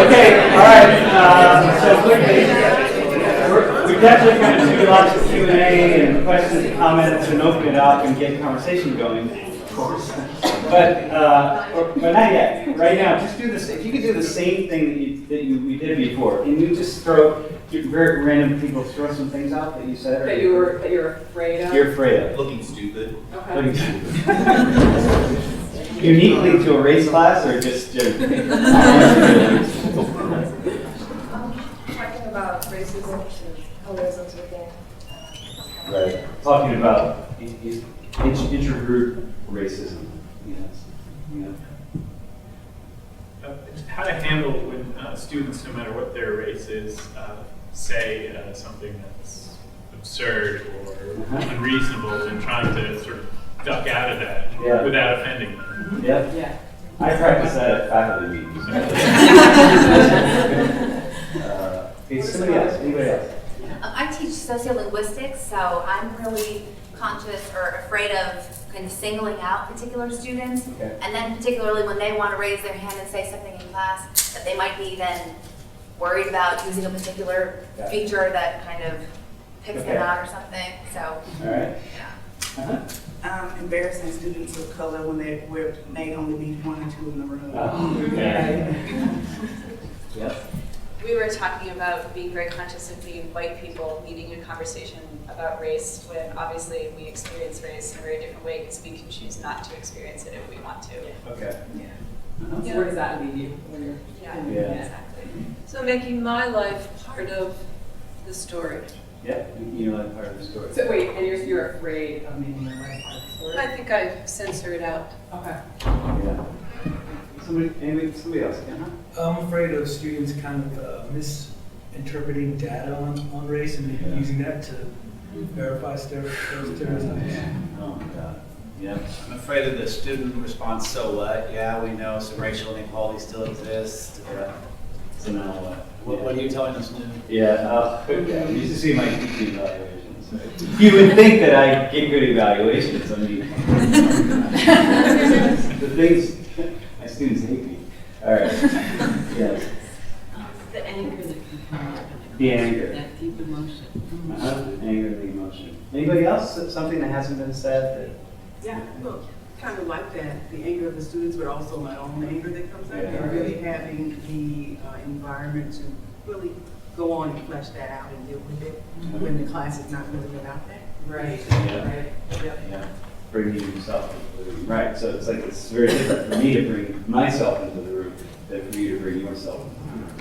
Okay, all right. So quickly, we're definitely going to do lots of Q&A and questions and comments and open it up and get conversation going, of course. But not yet. Right now, just do this. If you could do the same thing we did before, and you just throw very random people throw some things out that you said that you're afraid of. You're afraid of. Looking stupid. Okay. Looking stupid. Uniquely to a race class or just Talking about racism and colorism within. right. Talking about intergroup racism. Yes. Yeah. How to handle when students, no matter what their race is, say something that's absurd or unreasonable, and trying to sort of duck out of that without offending them. Yep. Yeah. I practice that at faculty meetings. Okay, somebody else. Anybody else? I teach sociolinguistics, so I'm really conscious or afraid of kind of singling out particular students, Okay. and then particularly when they want to raise their hand and say something in class, that they might be then worried about using a particular feature that kind of picks them out or something. So, All right. yeah. Embarrassing students of color when they may only be 1 or 2 in the room. Okay. Yep. We were talking about being very conscious of being white people leading a conversation about race when obviously we experience race in a very different way because we can choose not to experience it if we want to. Okay. So where does that leave you when you're? Yeah. Exactly. So making my life part of the story. Yep. You know that part of the story. So wait, and you're afraid of making your life part of the story? I think I censor it out. Okay. Yeah. Somebody else? I'm afraid of students kind of misinterpreting data on race and using that to verify stereotypes. Oh my God. Yeah. I'm afraid of the student response, so what? Yeah, we know some racial inequality still exists. So now what? What are you telling us to do? Yeah. Okay. You used to see my teaching evaluations. Right? You would think that I get good evaluations. I mean, the things my students hate me. All right. Yes. The anger that can come out. The anger. That deep emotion. Anger and the emotion. Anybody else? Something that hasn't been said? Yeah, well, kind of like that, the anger of the students, but also my own anger that comes out. Yeah. And really having the environment to really go on and flesh that out and deal with it when the class is not really about that. Right. Yeah. Right. Yep. Yeah. Bringing yourself into the room. Right. So it's like it's very different for me to bring myself into the room than for you to bring yourself into the room.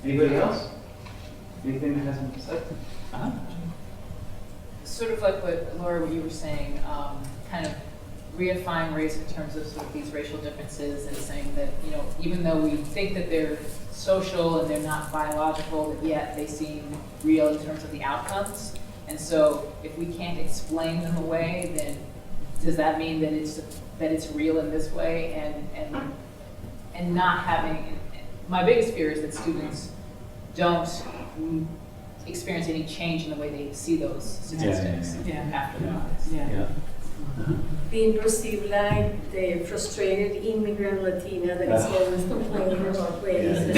Anybody else? Anything that hasn't been said? Sort of like what you were saying, kind of reifying race in terms of sort of these racial differences and saying that, you know, even though we think that they're social and they're not biological, that yet they seem real in terms of the outcomes. And so if we can't explain them away, then does that mean that it's real in this way and not having, my biggest fear is that students don't experience any change in the way they see those statistics after the class. Yeah. Being perceived like the frustrated immigrant Latina that is always complaining about race.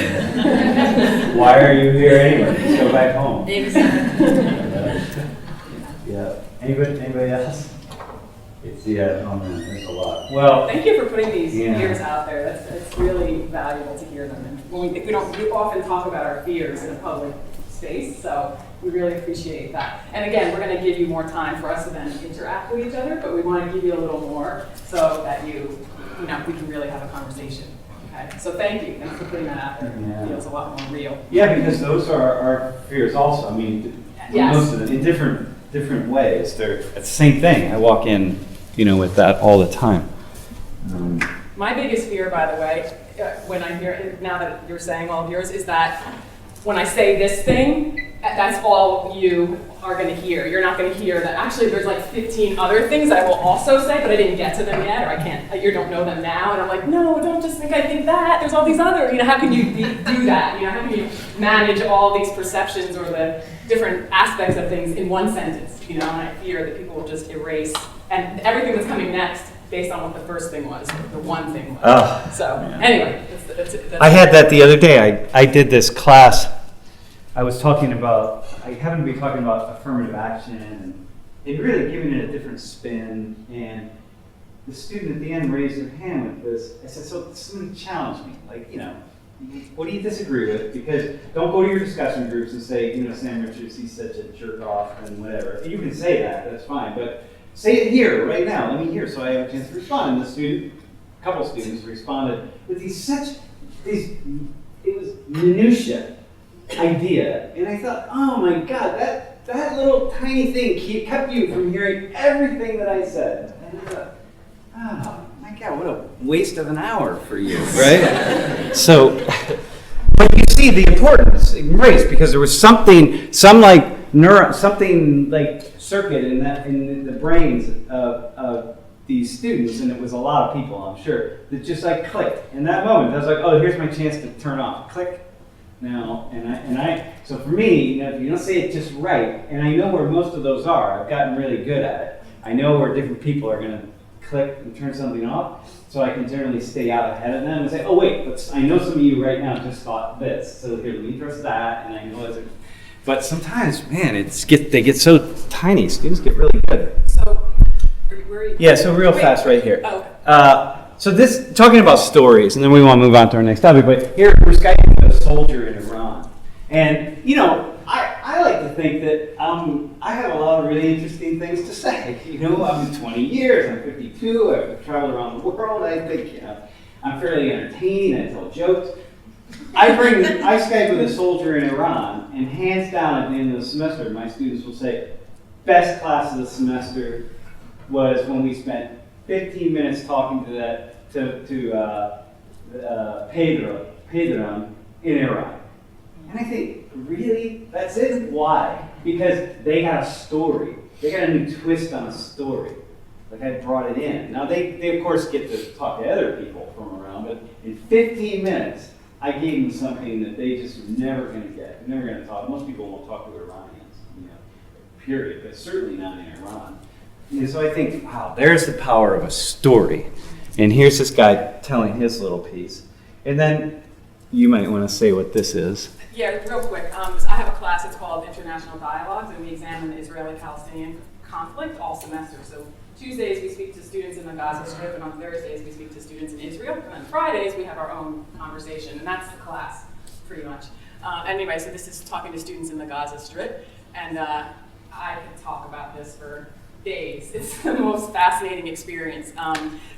Why are you here anyway? Just go back home. Exactly. Yeah. Anybody else? Oh man, there's a lot. Well, thank you for putting these Yeah. fears out there. It's really valuable to hear them. And when we often talk about our fears in a public space, so we really appreciate that. And again, we're going to give you more time for us to then interact with each other, but we want to give you a little more so that we can really have a conversation. Okay, so thank you. Thanks for putting that out there. Yeah. It feels a lot more real. Yeah, because those are our fears also. I mean, Yes. most of them in different ways. It's the same thing. I walk in, with that all the time. My biggest fear, by the way, when I hear, now that you're saying all of yours, is that when I say this thing, that's all you are going to hear. You're not going to hear that actually there's like 15 other things I will also say, but I didn't get to them yet, or I can't, you don't know them now. And I'm like, no, don't just think I think that. There's all these other, how can you do that? How can you manage all these perceptions or the different aspects of things in one sentence? And I fear that people will just erase and everything that's coming next based on what the first thing was, or the one thing was. Oh, so yeah. anyway, I had that the other day. I did this class. I was talking about, I happened to be talking about affirmative action and really giving it a different spin. And the student at the end raised their hand with this. I said, so somebody challenged me, like, you know, what do you disagree with? Because don't go to your discussion groups and say, you know, Sam Richards, he's such a jerk off and whatever. You can say that, that's fine. But say it here, right now. Let me hear so I have a chance to respond. And the student, a couple students responded with it was minutia idea. And I thought, oh my God, that little tiny thing kept you from hearing everything that I said. And I thought, oh my God, what a waste of an hour for you, right? So, but you see the importance in race because there was something like circuit in the brains of these students, and it was a lot of people, I'm sure, that just like clicked. In that moment, I was like, oh, here's my chance to turn off. Click. Now, so for me, you know, if you don't say it just right, and I know where most of those are, I've gotten really good at it. I know where different people are going to click and turn something off, so I can generally stay out ahead of them and say, oh wait, but I know some of you right now just thought this, so here, let me address that, and I know it's. But sometimes, man, they get so tiny. Students get really good. So, yeah. So real fast, right here. Oh. So this talking about stories, and then we want to move on to our next topic. But here we're Skyping a soldier in Iran, and you know, I like to think that I have a lot of really interesting things to say. You know, I'm 20 years, I'm 52, I've traveled around the world. I think, you know, I'm fairly entertaining. I tell jokes. I Skype with a soldier in Iran, and hands down at the end of the semester, my students will say, best class of the semester was when we spent 15 minutes talking to Pedram in Iran. And I think, really? That's it? Why? Because they got a story. They got a new twist on a story. Like I brought it in. Now they of course get to talk to other people from around, but in 15 minutes, I gave them something that they just were never going to get. They're never going to talk. Most people won't talk to Iranians, you know, period, but certainly not in Iran. And so I think, wow, there's the power of a story. And here's this guy telling his little piece. And then you might want to say what this is. Yeah, real quick. So I have a class, it's called International Dialogues, and we examine the Israeli-Palestinian conflict all semester. So Tuesdays we speak to students in the Gaza Strip, and on Thursdays we speak to students in Israel, and on Fridays we have our own conversation, and that's the class, pretty much. Anyway, so this is talking to students in the Gaza Strip, and I could talk about this for days. It's the most fascinating experience.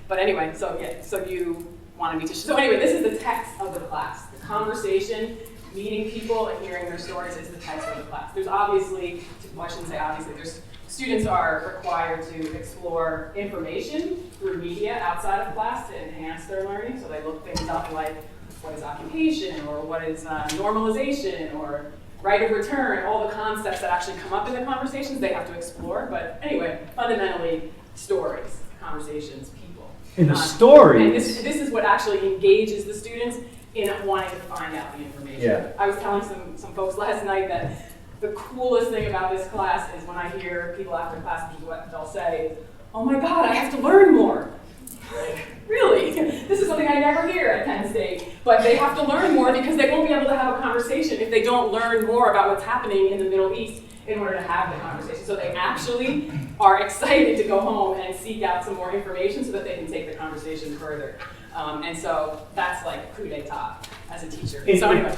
But anyway, so yeah, so you wanted me to, so anyway, this is the text of the class. The conversation, meeting people and hearing their stories is the text of the class. There's obviously, well, I shouldn't say obviously, students are required to explore information through media outside of class to enhance their learning. So they look things up like what is occupation, or what is normalization, or right of return, all the concepts that actually come up in the conversations they have to explore. But anyway, fundamentally, stories, conversations, people. In the stories? And this is what actually engages the students in wanting to find out the information. Yeah. I was telling some folks last night that the coolest thing about this class is when I hear people after class, which is what they'll say, oh my God, I have to learn more. Really? This is something I never hear at Penn State. But they have to learn more because they won't be able to have a conversation if they don't learn more about what's happening in the Middle East in order to have the conversation. So they actually are excited to go home and seek out some more information so that they can take the conversation further. And so that's like coup d'etat as a teacher. So anyway,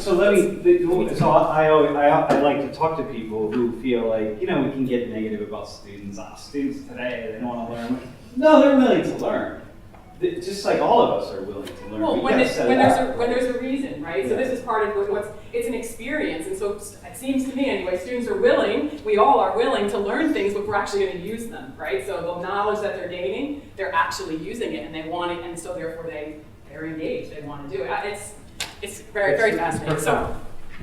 I like to talk to people who feel like, you know, we can get negative about students. Students today, they don't want to learn. No, they're willing to learn. Just like all of us are willing to learn. well, when there's a reason, right? So this is part of it's an experience, and so it seems to me anyway, students are willing, we all are willing to learn things, but we're actually going to use them, right? So the knowledge that they're gaining, they're actually using it, and they want it, and so therefore they're engaged, they want to do it. It's very, very fascinating. So,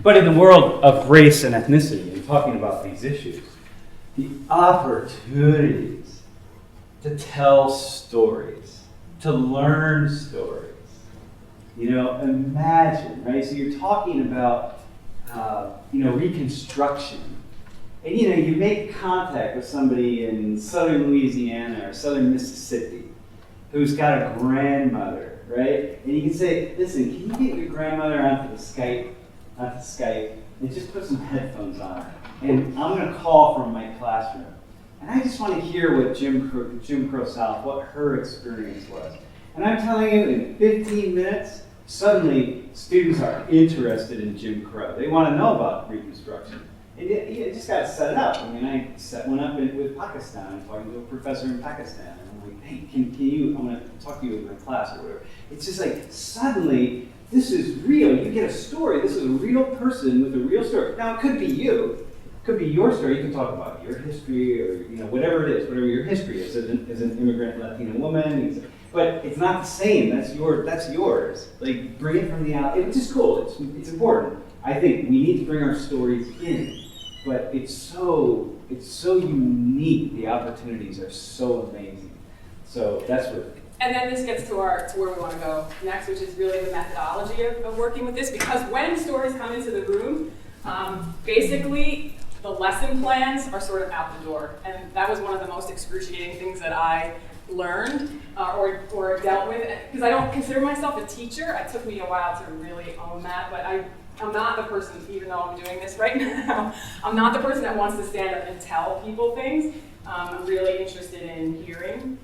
but in the world of race and ethnicity, and talking about these issues, the opportunities to tell stories, to learn stories. You know, imagine, right? So you're talking about, Reconstruction. And, you know, you make contact with somebody in southern Louisiana or southern Mississippi who's got a grandmother right? And you can say, listen, can you get your grandmother onto Skype, and just put some headphones on her? And I'm going to call from my classroom. And I just want to hear what Jim Crow South, what her experience was. And I'm telling you, in 15 minutes, suddenly students are interested in Jim Crow. They want to know about Reconstruction. And you just got to set it up. I mean, I set one up with Pakistan. I'm talking to a professor in Pakistan. And I'm like, hey, can you, I'm going to talk to you in my class or whatever. It's just like, suddenly, this is real. You get a story. This is a real person with a real story. Now, it could be you. It could be your story. You can talk about your history or, whatever it is, whatever your history is as an immigrant Latina woman. But it's not the same. That's yours. Like, bring it from the out. It's just cool. It's important. I think we need to bring our stories in. But it's so unique. The opportunities are so amazing. So that's what. And then this gets to where we want to go next, which is really the methodology of working with this. Because when stories come into the room, basically the lesson plans are sort of out the door. And that was one of the most excruciating things that I learned or dealt with. Because I don't consider myself a teacher. It took me a while to really own that. But I'm not the person, even though I'm doing this right now, I'm not the person that wants to stand up and tell people things. I'm really interested in hearing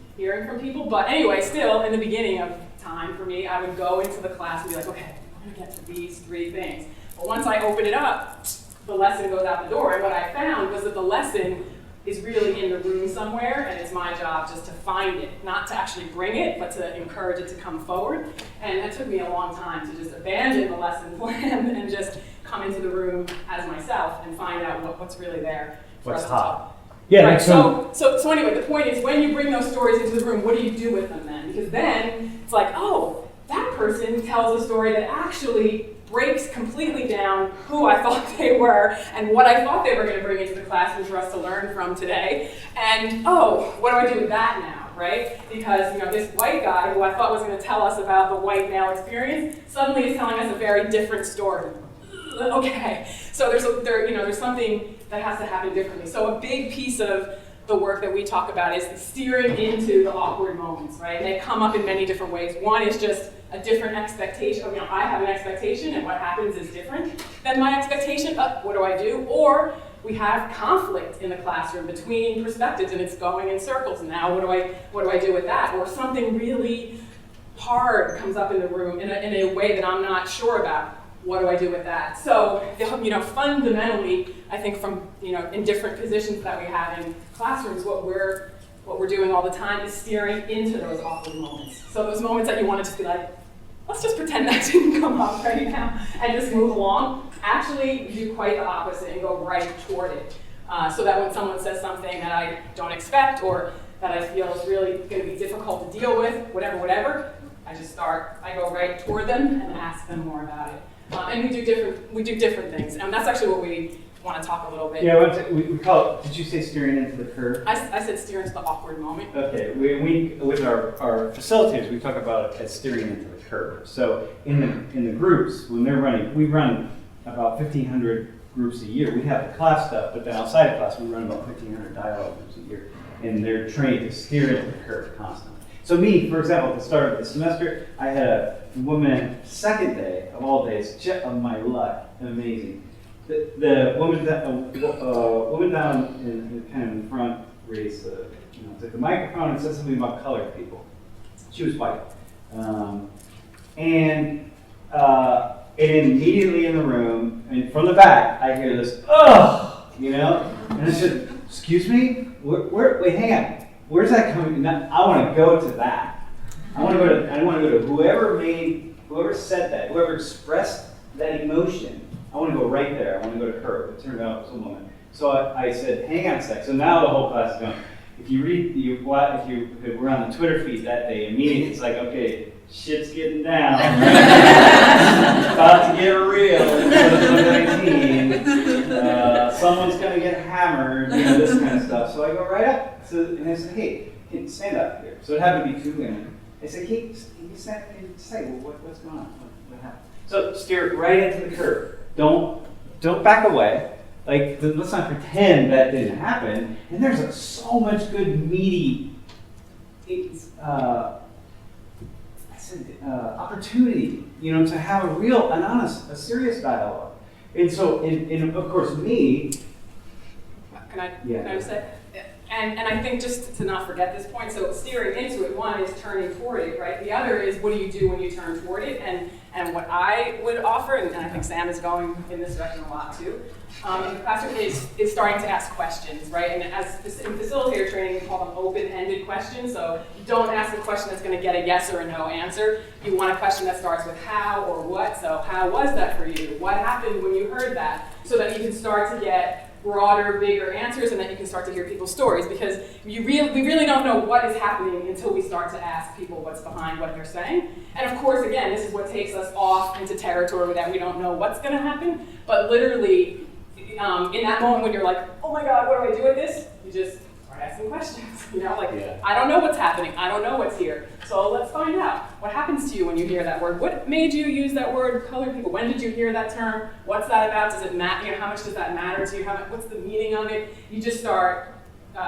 from people. But anyway, still, in the beginning of time for me, I would go into the class and be like, okay, I'm gonna get to these 3 things. But once I open it up, the lesson goes out the door. And what I found was that the lesson is really in the room somewhere, and it's my job just to find it, not to actually bring it, but to encourage it to come forward. And it took me a long time to just abandon the lesson plan and just come into the room as myself and find out what's really there. What's hot. Yeah. Right. So anyway, the point is, when you bring those stories into the room, what do you do with them then? Because then it's like, oh, that person tells a story that actually breaks completely down who I thought they were and what I thought they were going to bring into the classroom for us to learn from today. And oh, what do I do with that now, right? Because this white guy who I thought was going to tell us about the white male experience suddenly is telling us a very different story. Okay, so there's something that has to happen differently. So a big piece of the work that we talk about is steering into the awkward moments, right? And they come up in many different ways. One is just a different expectation. I have an expectation, and what happens is different than my expectation. What do I do? Or we have conflict in the classroom between perspectives, and it's going in circles. Now, what do I do with that? Or something really hard comes up in the room in a way that I'm not sure about. What do I do with that? So, fundamentally, I think from, in different positions that we have in classrooms, what we're doing all the time is steering into those awkward moments. So those moments that you want to just be like, let's just pretend that didn't come up right now and just move along. Actually, do quite the opposite and go right toward it. So that when someone says something that I don't expect or that I feel is really going to be difficult to deal with, whatever, I go right toward them and ask them more about it. And we do different things, and that's actually what we want to talk a little bit. Yeah, we call it, did you say steering into the curve? I said steer into the awkward moment. Okay, we with our facilitators, we talk about it as steering into the curve. So in the groups, when they're running, we run about 1,500 groups a year. We have the class stuff, but then outside of class, we run about 1,500 dialogue groups a year, and they're trained to steer into the curve constantly. So me, for example, at the start of the semester, I had a woman, second day of all days, of my luck, amazing. The woman down in kind of in the front raised took the microphone and said something about colored people. She was white. And immediately in the room, and from the back, I hear this, ugh, and I said, excuse me? Wait, hang on. Where's that coming? I want to go to that. I want to go to whoever said that, whoever expressed that emotion. I want to go right there. I want to go to her. It turned out it was a woman. So I said, hang on a sec. So now the whole class is going. If you were on the Twitter feed that day, immediately it's like, okay, shit's getting down. It's about to get real. It's 2019. Someone's going to get hammered. This kind of stuff. So I go right up. And I said, hey, stand up here. So it happened to be 2 women. I said, hey, can you stand up and say, well, what's going on? What happened? So steer right into the curve. Don't back away. Let's not pretend that didn't happen. And there's so much good meaty. I opportunity, you know, to have a serious dialogue. And so, and of course, me. Can I Yeah. just say? And I think just to not forget this point, so steering into it, one is turning toward it, right? The other is what do you do when you turn toward it? And what I would offer, and I think Sam is going in this direction a lot too, in the classroom is starting to ask questions, right? And as in facilitator training, we call them open-ended questions. So you don't ask a question that's going to get a yes or a no answer. You want a question that starts with how or what. So how was that for you? What happened when you heard that? So that you can start to get broader, bigger answers, and then you can start to hear people's stories, because we really don't know what is happening until we start to ask people what's behind what they're saying. And of course, again, this is what takes us off into territory that we don't know what's going to happen, but literally, in that moment when you're like, oh my God, what do I do with this? You just start asking questions, you know, like, Yeah. I don't know what's happening, I don't know what's here, so let's find out. What happens to you when you hear that word? What made you use that word, colored people? When did you hear that term? What's that about? Does it matter? You know, how much does that matter to you? What's the meaning of it? You just start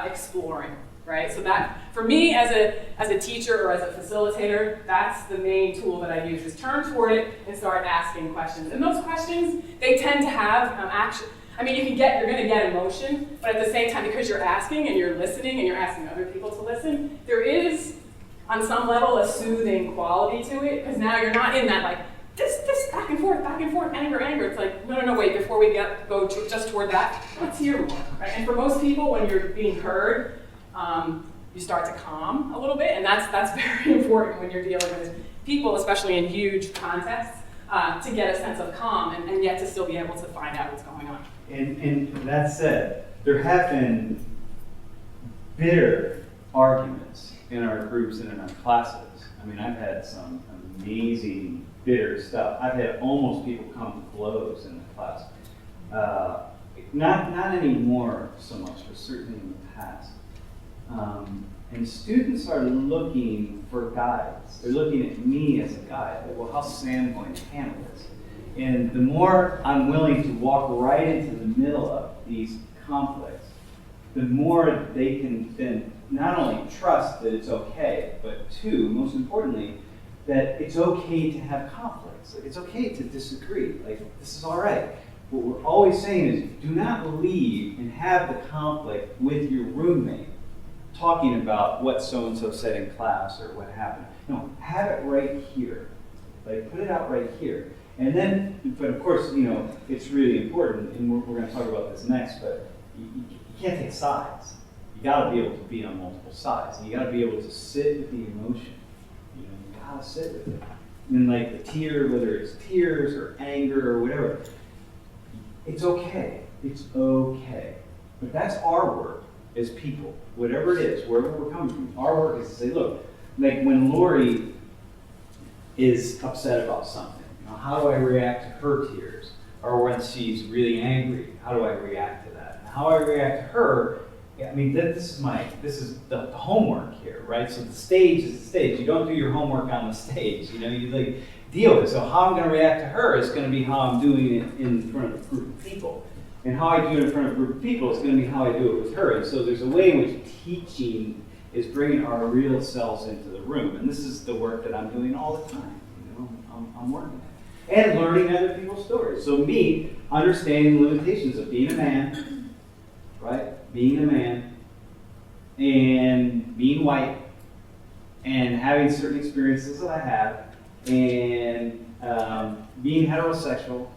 exploring, right? So that, for me as a teacher or as a facilitator, that's the main tool that I use, is turn toward it and start asking questions. And those questions, they tend to have action. I mean, you're going to get emotion, but at the same time, because you're asking and you're listening and you're asking other people to listen, there is, on some level, a soothing quality to it, because now you're not in that, like, this back and forth, anger. It's like, no, wait, before we go just toward that, let's hear more, right? And for most people, when you're being heard, you start to calm a little bit, and that's very important when you're dealing with people, especially in huge contexts, to get a sense of calm and yet to still be able to find out what's going on. And that said, there have been bitter arguments in our groups and in our classes. I mean, I've had some amazing bitter stuff. I've had almost people come to blows in the class. Not anymore so much, but certainly in the past. And students are looking for guides. They're looking at me as a guide. Like, well, how's Sam going to handle this? And the more I'm willing to walk right into the middle of these conflicts, the more they can then not only trust that it's okay, but two, most importantly, that it's okay to have conflicts. Like, it's okay to disagree. Like, this is all right. What we're always saying is, do not leave and have the conflict with your roommate talking about what so-and-so said in class or what happened. No, have it right here. Like, put it out right here. And then, but of course, you know, it's really important, and we're going to talk about this next, but you can't take sides. You got to be able to be on multiple sides. And you got to be able to sit with the emotion. You know, you got to sit with it. And like the tear, whether it's tears or anger or whatever, it's okay. It's okay. But that's our work as people, whatever it is, wherever we're coming from. Our work is to say, look, like when Lori is upset about something, you know, how do I react to her tears? Or when she's really angry, how do I react to that? And how I react to her, I mean, this is the homework here, right? So the stage is the stage. You don't do your homework on the stage, you know, you like deal with it. So how I'm going to react to her is going to be how I'm doing it in front of a group of people. And how I do it in front of a group of people is going to be how I do it with her. And so there's a way in which teaching is bringing our real selves into the room. And this is the work that I'm doing all the time. You know, I'm working at it. And learning other people's stories. So me, understanding the limitations of being a man, right? Being a man, and being white, and having certain experiences that I have, and being heterosexual.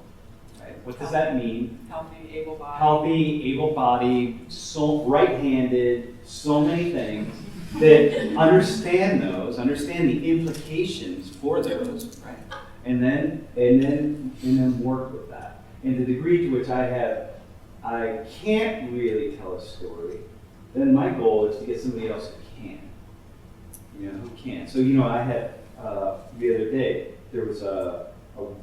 What does that mean? Healthy, able-bodied. Healthy, able-bodied, so right-handed, so many things that understand the implications for those, right? And then work with that. And the degree to which I can't really tell a story, then my goal is to get somebody else who can. You know, who can. So, you know, I had the other day, there was a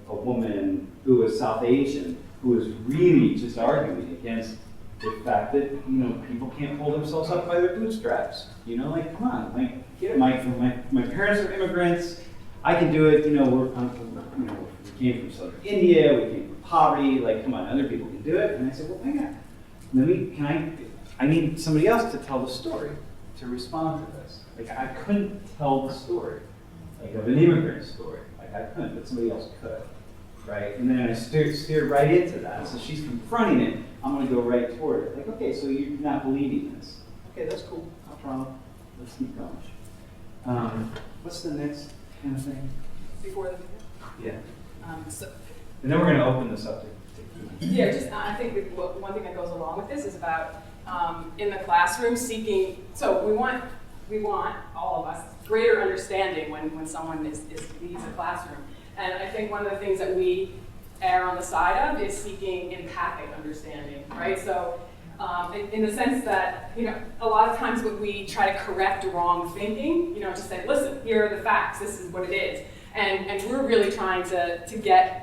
woman who was South Asian who was really just arguing against the fact that, you know, people can't pull themselves up by their bootstraps. You know, like, come on, like, get it. My parents are immigrants. I can do it. You know, we came from Southern India. We came from poverty. Like, come on, other people can do it. And I said, well, hang on. I need somebody else to tell the story, to respond to this. Like, I couldn't tell the story. like of an immigrant story. Like I couldn't, but somebody else could, right? And then I steered right into that. So she's confronting it. I'm going to go right toward it. Like, okay, so you're not believing this. Okay, that's cool. No problem. Let's keep going. What's the next kind of thing? Before the video? Yeah. So, And then we're going to open this up to yeah, just I think one thing that goes along with this is about in the classroom seeking. So we want all of us greater understanding when someone leaves a classroom. And I think one of the things that we err on the side of is seeking empathic understanding, right? So in the sense that, you know, a lot of times when we try to correct wrong thinking, you know, just say, listen, here are the facts, this is what it is. And we're really trying to get,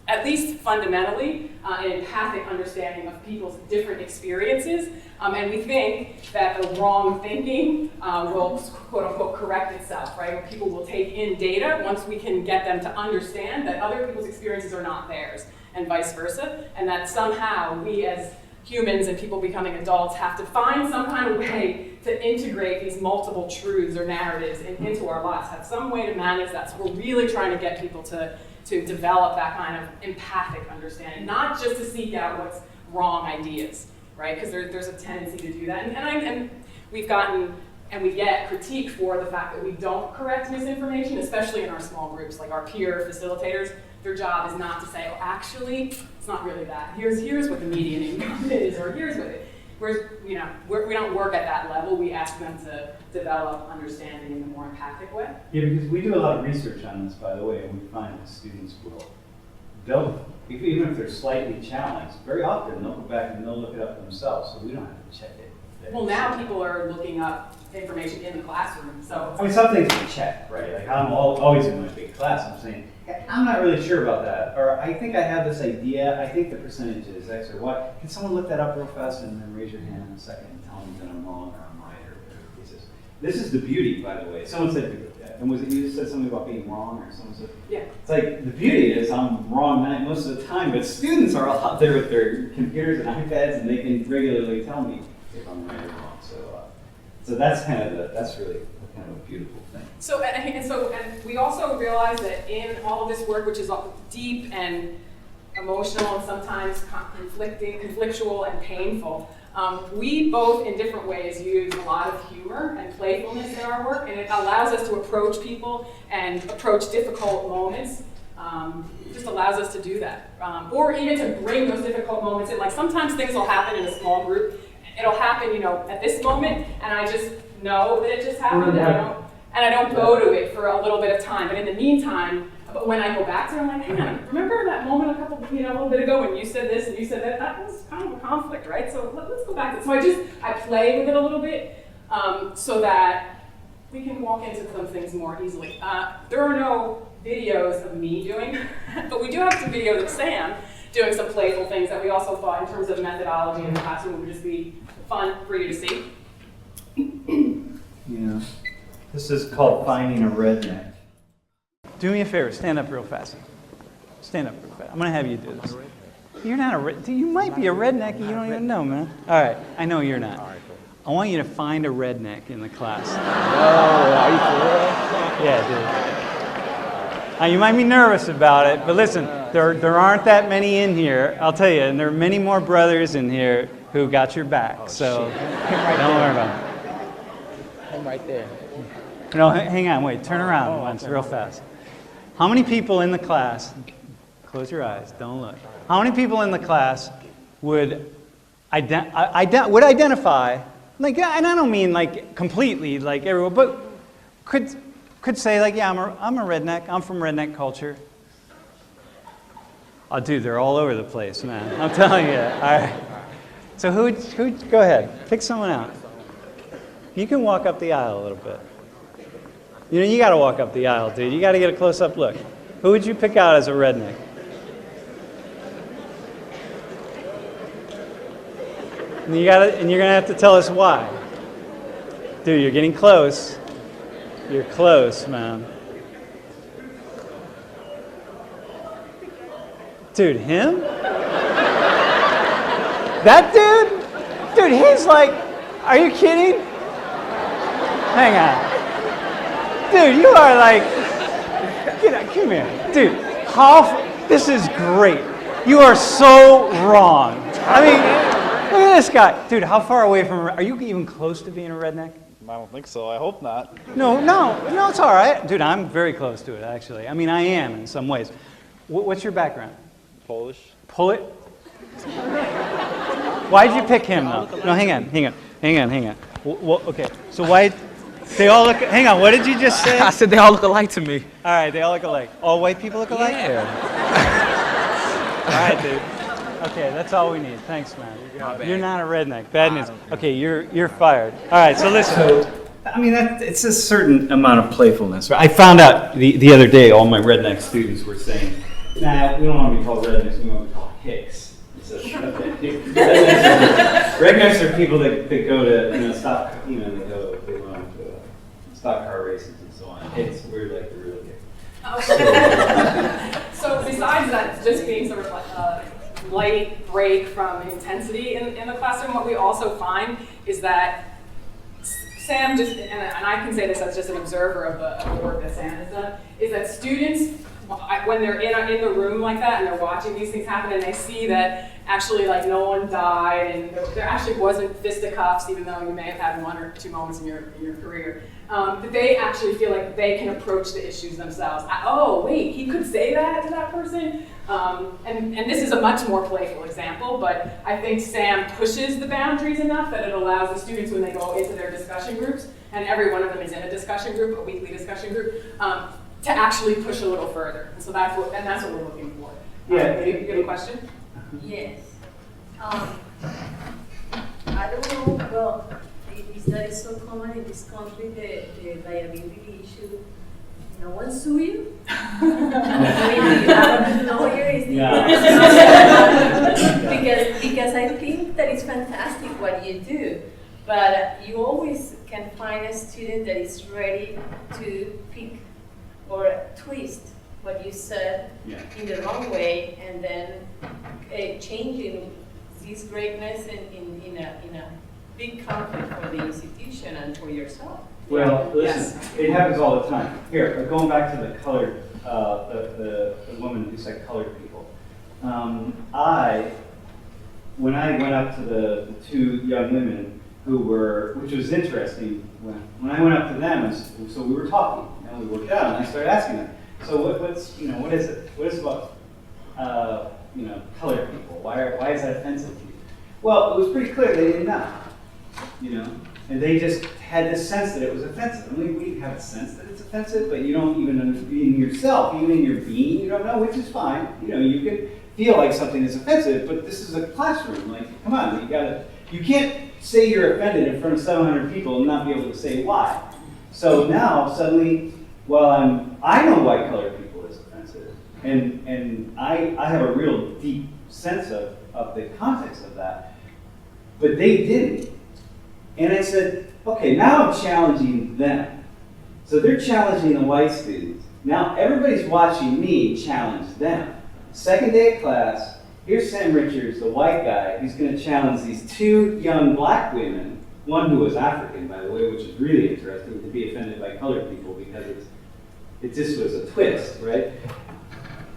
at least fundamentally, an empathic understanding of people's different experiences. And we think that the wrong thinking will, quote unquote, correct itself, right? Where people will take in data once we can get them to understand that other people's experiences are not theirs, and vice versa. And that somehow we as humans and people becoming adults have to find some kind of way to integrate these multiple truths or narratives into our lives, have some way to manage that. So we're really trying to get people to develop that kind of empathic understanding, not just to seek out what's wrong ideas, right? Because there's a tendency to do that. And we've gotten, and we get critique for the fact that we don't correct misinformation, especially in our small groups, like our peer facilitators. Their job is not to say, oh, actually, it's not really that. Here's what the median income is, or here's what it. Whereas, you know, we don't work at that level. We ask them to develop understanding in a more empathic way. Yeah, because we do a lot of research on this, by the way, and we find that students they'll, even if they're slightly challenged, very often they'll go back and they'll look it up themselves, so we don't have to check it. Well, now people are looking up information in the classroom, so. I mean, some things we check, right? Like I'm always in my big class, I'm saying, hey, I'm not really sure about that, or I think I have this idea, I think the percentage is X or Y. Can someone look that up real fast and then raise your hand in a second and tell me that I'm wrong or I'm right or whatever it is. This is the beauty, by the way. Someone said, and was it you said something about being wrong, or someone said? Yeah. It's like, the beauty is I'm wrong most of the time, but students are all out there with their computers and iPads and they can regularly tell me if I'm right or wrong. So that's kind of that's really kind of a beautiful thing. So and we also realize that in all of this work, which is deep and emotional and sometimes conflictual and painful, we both in different ways use a lot of humor and playfulness in our work, and it allows us to approach people and approach difficult moments. Just allows us to do that, or even to bring those difficult moments in. Like sometimes things will happen in a small group. It'll happen, you know, at this moment, and I just know that it just happened, and I don't go to it for a little bit of time. But in the meantime, when I go back to it, I'm like, hang on, remember that moment a little bit ago when you said this and you said that? That was kind of a conflict, right? So let's go back to it. So I play with it a little bit so that we can walk into some things more easily. There are no videos of me doing, but we do have some videos of Sam doing some playful things that we also thought in terms of methodology in the classroom would just be fun for you to see. Yeah. This is called Finding a Redneck. Do me a favor, stand up real fast. Stand up real fast. I'm going to have you do this. You're not you might be a redneck and you don't even know, man. All right, I know you're not. I want you to find a redneck in the class. Oh, are you for real? Yeah, dude. Now, you might be nervous about it, but listen, there aren't that many in here, I'll tell you, and there are many more brothers in here who got your back, so don't worry about it. I'm right there. No, hang on, wait, turn around once, real fast. How many people in the class, close your eyes, don't look. How many people in the class would identify, like, and I don't mean like completely, like everyone, but could say like, yeah, I'm a redneck, I'm from redneck culture. Oh, dude, they're all over the place, man. I'm telling you. All right. So who? Go ahead, pick someone out. You can walk up the aisle a little bit. You know, you got to walk up the aisle, dude. You got to get a close-up look. Who would you pick out as a redneck? And you're gonna have to tell us why. Dude, you're getting close. You're close, man. Dude, him? That dude? Dude, he's like, are you kidding? Hang on. Dude, you are like, man. Dude, this is great. You are so wrong. I mean, look at this guy. Dude, how far away from, are you even close to being a redneck? I don't think so. I hope not. No, it's all right. Dude, I'm very close to it, actually. I mean, I am in some ways. What's your background? Polish. Pull it? Why'd you pick him, though? No, hang on. Well, okay, so why, they all look, hang on, what did you just say? I said they all look alike to me. All right, they all look alike. All white people look alike? Yeah. All right, dude. Okay, that's all we need. Thanks, man. My bad. You're not a redneck. Bad news. Okay, you're fired. All right, so listen. I mean, it's a certain amount of playfulness. I found out the other day, all my redneck students were saying, nah, we don't want to be called rednecks, we want to be called hicks. So, okay. Rednecks are people that go to, stock, they go to stock car races and so on. Hicks, we're like the real hicks. So besides that, just being sort of like a light break from intensity in the classroom, what we also find is that Sam just, and I can say this as just an observer of the work that Sam has done, is that students, when they're in the room like that and they're watching these things happen and they see that actually like no one died and there actually wasn't fisticuffs, even though you may have had 1 or 2 moments in your career, that they actually feel like they can approach the issues themselves. Oh, wait, he could say that to that person? And this is a much more playful example, but I think Sam pushes the boundaries enough that it allows the students when they go into their discussion groups, and every one of them is in a discussion group, a weekly discussion group, to actually push a little further. And so that's what we're looking for. Yeah. You have a question? Yes. I don't know, well, is that so common in this country, the liability issue? No one sue you? I mean, you have a lawyer, is the because I think that it's fantastic what you do, but you always can find a student that is ready to pick or twist what you said in the wrong way, and then changing this greatness in a big conflict for the institution and for yourself. Well, listen, it happens all the time. Here, going back to the colored, the woman who said colored people. When I went up to the 2 young women who were, which was interesting, when I went up to them, and so we were talking, and we worked out, and I started asking them, so what is it? What is it about, colored people? Why is that offensive to you? Well, it was pretty clear they didn't know, and they just had this sense that it was offensive. I mean, we have a sense that it's offensive, but you don't even in yourself, even in your being, you don't know, which is fine. You can feel like something is offensive, but this is a classroom. Like, come on, you can't say you're offended in front of 700 people and not be able to say why. So now suddenly, I know why colored people is offensive, and I have a real deep sense of the context of that, but they didn't. And I said, okay, now I'm challenging them. So they're challenging the white students. Now everybody's watching me challenge them. Second day of class, here's Sam Richards, the white guy, who's going to challenge these 2 young black women, one who was African, by the way, which is really interesting to be offended by colored people because it just was a twist, right?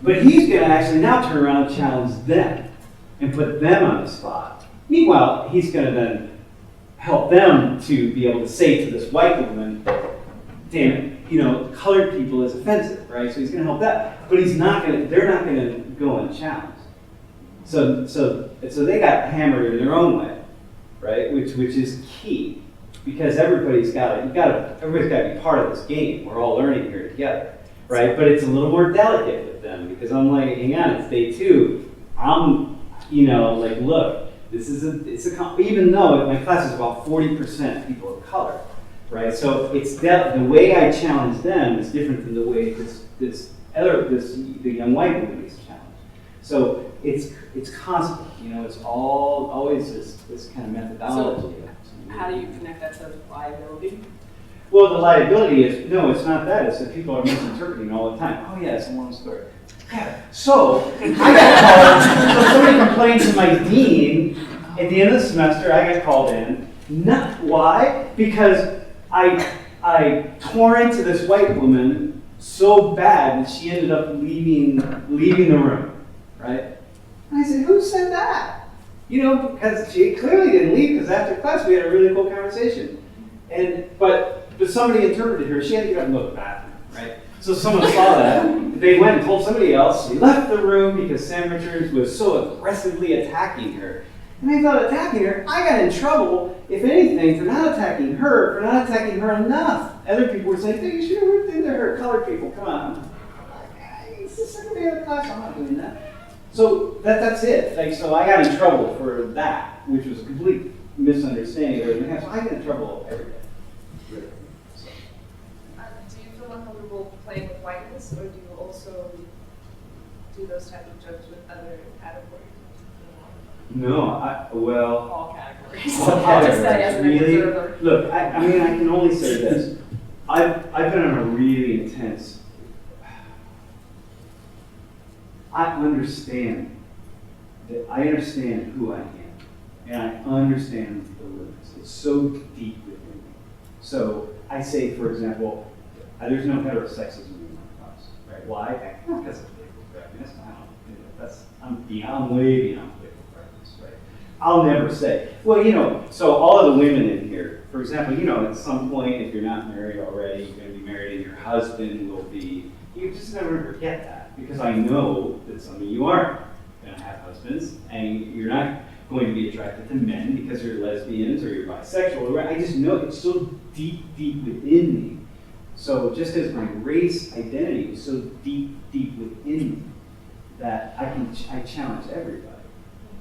But he's going to actually now turn around and challenge them and put them on the spot. Meanwhile, he's going to then help them to be able to say to this white woman, damn it, colored people is offensive, right? So he's going to help that, but they're not going to go unchallenged. So they got hammered in their own way, right? Which is key, because everybody's got to be part of this game. We're all learning here together, right? But it's a little more delicate with them, because I'm like, hang on, it's day 2. I'm, look, even though my class is about 40% people of color, right? So the way I challenge them is different than the way the young white woman is challenged. So it's constant, it's always this kind of methodology. So how do you connect that to liability? Well, the liability is, no, it's not that. It's that people are misinterpreting all the time. Oh, yeah, it's a long story. Yeah. So I got called, so somebody complained to my dean at the end of the semester. I got called in. Why? Because I tore into this white woman so bad that she ended up leaving the room, right? And I said, who said that? You know, because she clearly didn't leave, because after class we had a really cool conversation. But somebody interpreted her. She had to get up and go to the bathroom, right? So someone saw that. They went and told somebody else. She left the room because Sam Richards was so aggressively attacking her. And I thought, attacking her, I got in trouble, if anything, for not attacking her enough. Other people were saying, hey, you should have ripped into her. Colored people, come on. It's the second day of the class, I'm not doing that. So that's it. Like, so I got in trouble for that, which was a complete misunderstanding of everything else. So I get in trouble every day. Really. So. Do you feel uncomfortable playing with whiteness, or do you also do those type of jokes with other categories? No, All categories. All I'll just say as an really? observer. Look, I mean, I can only say this. I've been on a really intense. I understand who I am, and I understand the limits. It's so deep within me. So I say, for example, there's no heterosexism in my class, right? Why? Not because of political correctness. I'm way beyond political correctness, right? I'll never say, well, you know, so all of the women in here, for example, you know, at some point, if you're not married already, you're going to be married and your husband will be, you just never forget that, because I know that some of you aren't going to have husbands, and you're not going to be attracted to men because you're lesbians or you're bisexual, right? I just know it's so deep within me. So just as my race identity is so deep within me, that I challenge everybody.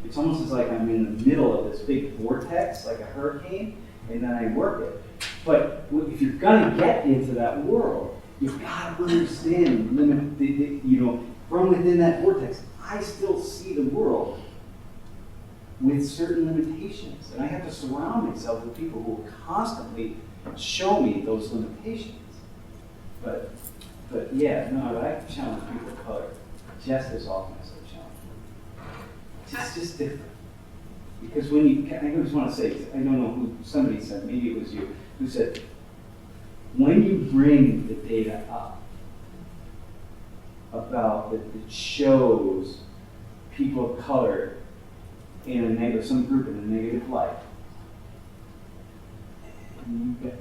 It's almost as like I'm in the middle of this big vortex, like a hurricane, and then I work it. But if you're gonna get into that world, you've got to understand you know, from within that vortex, I still see the world with certain limitations, and I have to surround myself with people who will constantly show me those limitations. But yeah, no, I challenge people of color just as often as I challenge them. It's just different. Because when you, I just want to say, I don't know who, somebody said, maybe it was you, who said, when you bring the data up about that it shows people of color in a negative, some group in a negative light,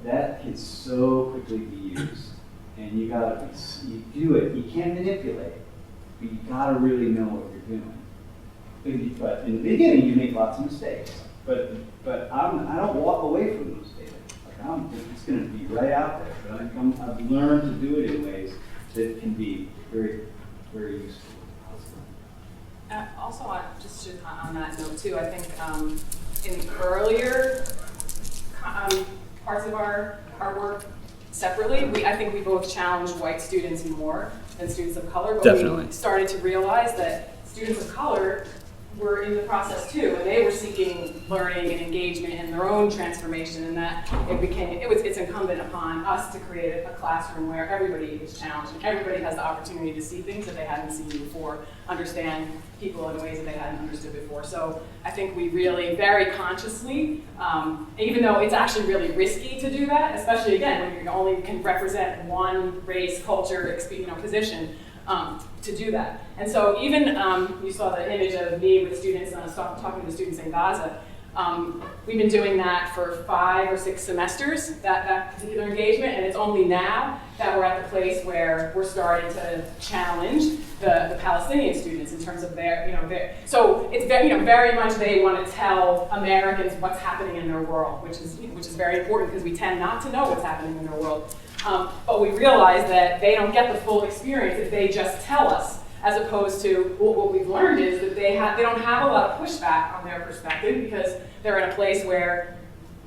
that can so quickly be used. And you gotta you do it. You can't manipulate it, but you gotta really know what you're doing. But in the beginning, you make lots of mistakes. But I don't walk away from those data. Like it's going to be right out there. But I've learned to do it in ways that can be very, very useful. Also, just on that note too, I think in the earlier parts of our work separately, I think we both challenged white students more than students of color. But Definitely. we started to realize that students of color were in the process too, and they were seeking learning and engagement and their own transformation, and that it's incumbent upon us to create a classroom where everybody is challenged and everybody has the opportunity to see things that they hadn't seen before, understand people in ways that they hadn't understood before. So I think we really very consciously, even though it's actually really risky to do that, especially again when you only can represent one race, culture, position, to do that. And so even, you saw the image of me with students, and I was talking to students in Gaza. We've been doing that for 5 or 6 semesters, that particular engagement, and it's only now that we're at the place where we're starting to challenge the Palestinian students in terms of their, so it's very much they want to tell Americans what's happening in their world, which is very important because we tend not to know what's happening in their world. But we realize that they don't get the full experience if they just tell us, as opposed to what we've learned is that they don't have a lot of pushback on their perspective because they're in a place where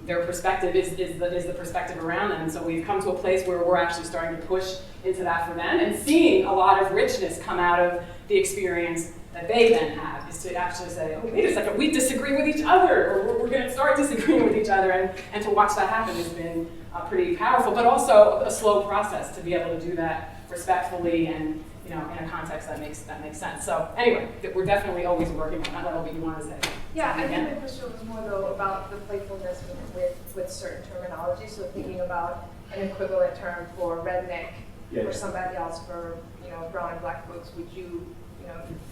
their perspective is the perspective around them. And so we've come to a place where we're actually starting to push into that for them and seeing a lot of richness come out of the experience that they then have, is to actually say, oh, wait a second, we disagree with each other, or we're going to start disagreeing with each other, and to watch that happen has been pretty powerful, but also a slow process to be able to do that respectfully and in a context that makes sense. So anyway, we're definitely always working on that. What you want to say? Yeah, I think the question was more though about the playfulness with certain terminology. So thinking about an equivalent term for redneck Yeah. or somebody else for, brown and black folks, would you,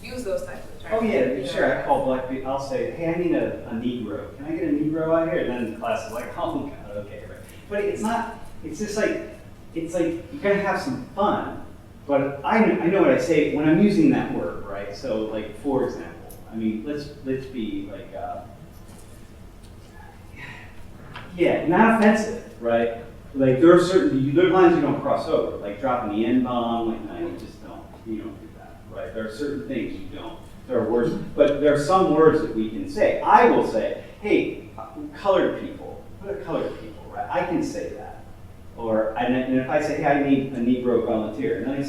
use those types of terms? Oh, yeah, You know, sure, I call black people, I'll say, hey, I need a Negro. Can I get a Negro out here? And then the class is like, oh, God, okay, right. But it's not, it's just like, you're gonna have some fun. But I know what I say when I'm using that word, right? So like, for example, I mean, let's be like, yeah, not offensive, right? Like there are lines you don't cross over, like dropping the N-bomb, like no, you don't do that, right? There are certain things you don't. There are words, but there are some words that we can say. I will say, hey, colored people, what are colored people, right? I can say that. And if I say, hey, I need a Negro volunteer, and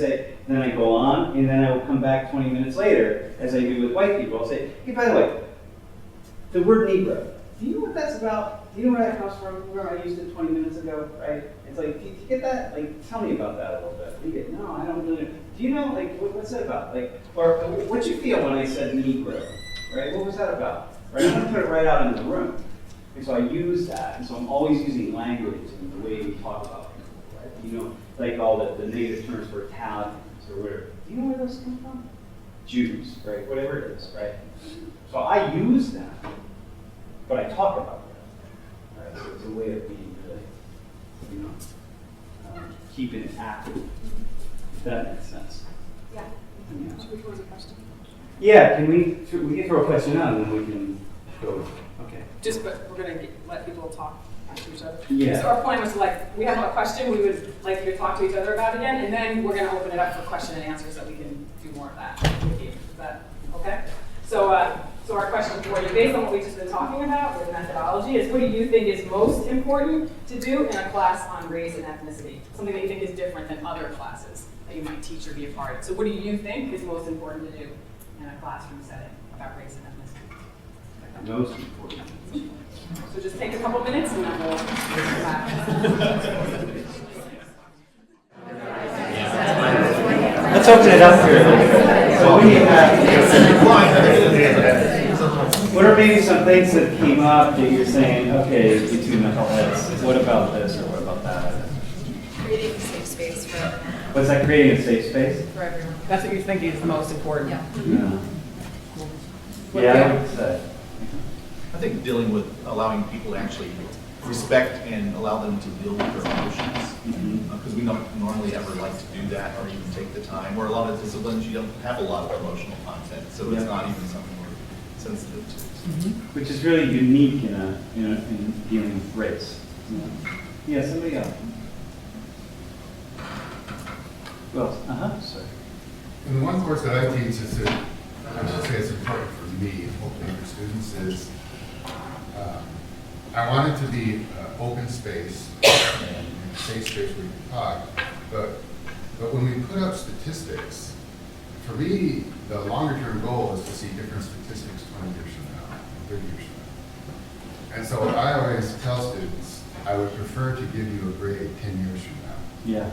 then I go on, and then I will come back 20 minutes later, as I do with white people, I'll say, hey, by the way, the word Negro, do you know what that's about? Do you know where that comes from? Remember I used it 20 minutes ago, right? It's like, do you get that? Like, tell me about that a little bit. You get, no, I don't really know. Do you know, like, what's that about? Like, or what'd you feel when I said Negro, right? What was that about? Right? I'm gonna put it right out in the room. And so I use that, and so I'm always using language in the way we talk about people, right? You know, like all the native terms for Italians or whatever. Do you know where those come from? Jews, right? Whatever it is, right? So I use them, but I talk about them, right? So it's a way of being really, keeping it active. If that makes sense. Yeah. Yeah. Should we pose a question? Yeah, we can throw a question out and then we can go. Okay. But we're gonna let people talk to each other. Yeah. So our point was like, we have a question, we would like you to talk to each other about again, and then we're gonna open it up for question and answers so we can do more of that with you. Is that okay? So our question for you, based on what we've just been talking about with methodology, is what do you think is most important to do in a class on race and ethnicity? Something that you think is different than other classes that you might teach or be a part of. So what do you think is most important to do in a classroom setting about race and ethnicity? Most important. So just take a couple minutes and then we'll come back. Let's open it up here. So we what are maybe some things that came up that you're saying, okay, you two knuckleheads, what about this or what about that? Creating a safe space for everyone. What's that, creating a safe space? For everyone. That's what you're thinking is the most important. Yeah. Yeah, I would say. I think dealing with allowing people to actually respect and allow them to deal with their emotions. Because we don't normally ever like to do that or even take the time. Or a lot of disciplines, you don't have a lot of emotional content, so it's not even something we're sensitive to. Which is really unique in dealing with race. Yeah, somebody else. Well, sorry. And the one course that I teach is that, I should say it's important for me, hopefully for students, is I want it to be an open space and a safe space where we can talk, but when we put up statistics, for me, the longer term goal is to see different statistics 20 years from now, 30 years from now. And so what I always tell students, I would prefer to give you a grade 10 years from now. Yeah.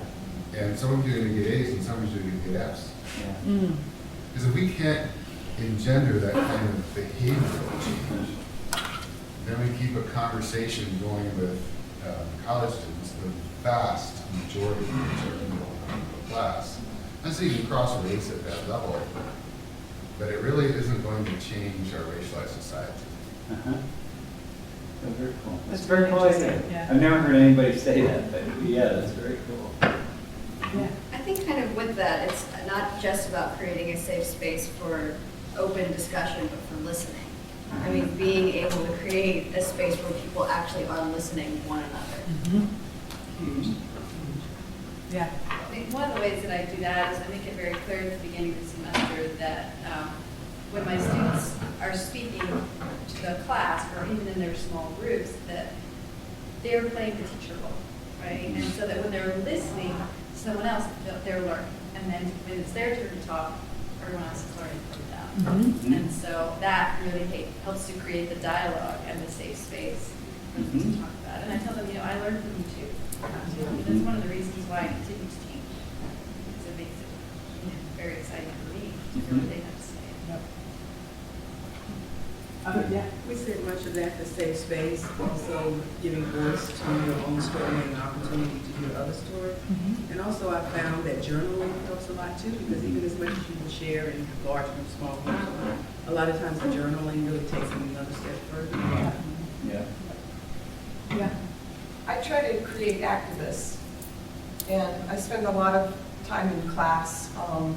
And some of you are going to get A's and some of you are going to get F's. Yeah. Because if we can't engender that kind of behavioral change, then we keep a conversation going with college students, the vast majority of which are in the middle class. And so you can cross race at that level, but it really isn't going to change our racialized society. Oh, very cool. That's very cool idea. Yeah. I've never heard anybody say that, but yeah, that's very cool. Yeah. I think kind of with that, it's not just about creating a safe space for open discussion, but for listening. I mean, being able to create a space where people actually are listening to one another. Yeah. I think one of the ways that I do that is I make it very clear at the beginning of the semester that when my students are speaking to the class or even in their small groups, that they're playing the teacher role, right? And so that when they're listening to someone else, they're learning. And then when it's their turn to talk, everyone else is learning from them. And so that really helps to create the dialogue and the safe space for them to talk about it. And I tell them, I learned from you too. That's one of the reasons why I continue to teach. Because it makes it very exciting for me to hear what they have to say. Yeah. We said much of that, the safe space, also giving voice to your own story and an opportunity to hear other stories. And also I found that journaling helps a lot too, because even as much as you will share in large and small groups, a lot of times the journaling really takes it another step further. Yeah. Yeah. I try to create activists, and I spend a lot of time in class on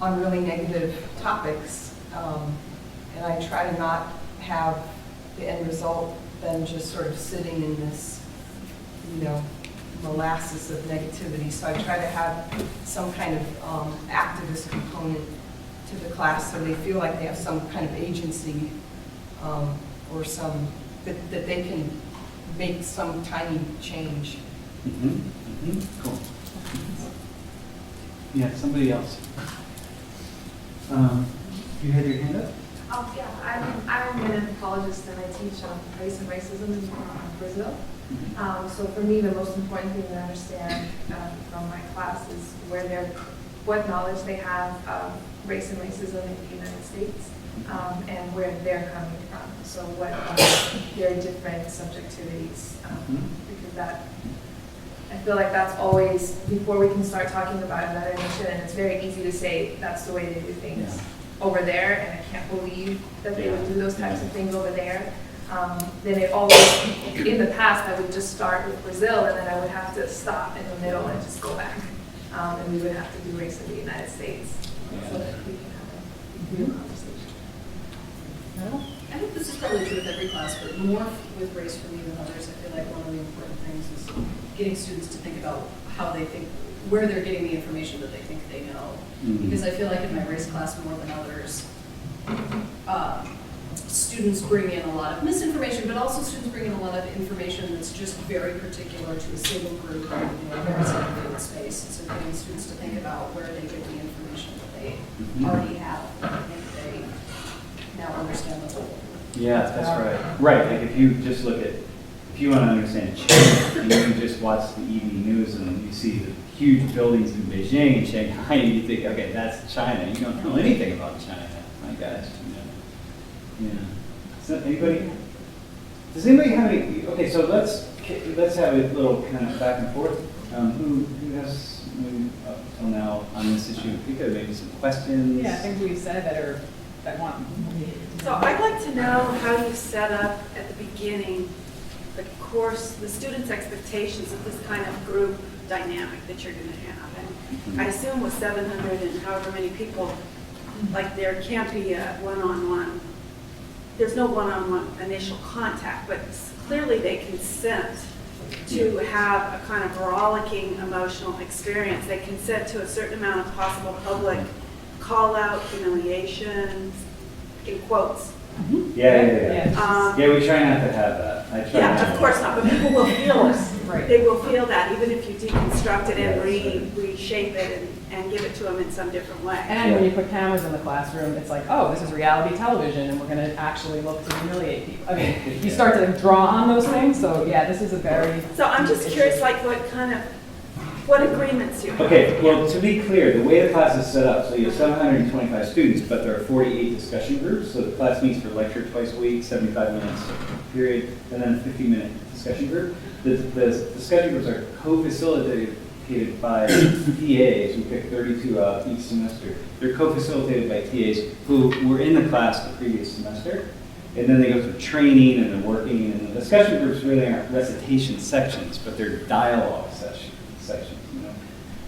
really negative topics, and I try to not have the end result then just sort of sitting in this, molasses of negativity. So I try to have some kind of activist component to the class, so they feel like they have some kind of agency, or some that they can make some tiny change. Cool. Yeah, somebody else. You had your hand up? Oh, yeah, I'm an anthropologist and I teach race and racism in Brazil. So for me, the most important thing to understand from my class is what knowledge they have of race and racism in the United States, and where they're coming from. So what are their different subjectivities, because I feel like that's always, before we can start talking about another nation, and it's very easy to say that's the way they do things over there, and I can't believe that they would do those types of things over there. Then it always, in the past, I would just start with Brazil, and then I would have to stop in the middle and just go back. And we would have to do race in the United States so that we can have a real conversation. I think this is probably true with every class, but more with race for me than others. I feel like one of the important things is getting students to think about how they think, where they're getting the information that they think they know. Because I feel like in my race class more than others, students bring in a lot of misinformation, but also students bring in a lot of information that's just very particular to a single group or a very segregated space. And so getting students to think about where they get the information that they already have, I think they now understand the whole. Yeah, that's right. Right, like if you just look at, if you want to understand China, and you can just watch the evening news and you see the huge buildings in Beijing and Shanghai, and you think, okay, that's China. You don't know anything about China. My gosh. Yeah. So anybody? Does anybody have any? Okay, so let's have a little kind of back and forth. Who has maybe up till now on this issue? We could maybe some questions. Yeah, things we've said that want. So I'd like to know how you set up at the beginning the course, the students' expectations of this kind of group dynamic that you're going to have. And I assume with 700 and however many people, like there can't be a one-on-one. There's no one-on-one initial contact, but clearly they consent to have a kind of rollicking emotional experience. They consent to a certain amount of possible public call-out, humiliation, in quotes. Yeah, we try not to have that. I try not of to. course not, but people will feel it. Right. They will feel that, even if you deconstruct it and reshape it and give it to them in some different way. And when you put cameras in the classroom, it's like, oh, this is reality television, and we're going to actually look to humiliate people. I mean, you start to draw on those things, so yeah, this is a very... So I'm just curious, like, what agreements you have. Okay, well, to be clear, the way the class is set up, so you have 725 students, but there are 48 discussion groups, so the class meets for lecture twice a week, 75 minutes period, and then a 50-minute discussion group. The discussion groups are co-facilitated by TAs. We pick 32 out each semester. They're co-facilitated by TAs who were in the class the previous semester, and then they go through training and they're working, and the discussion groups really aren't recitation sections, but they're dialogue sections.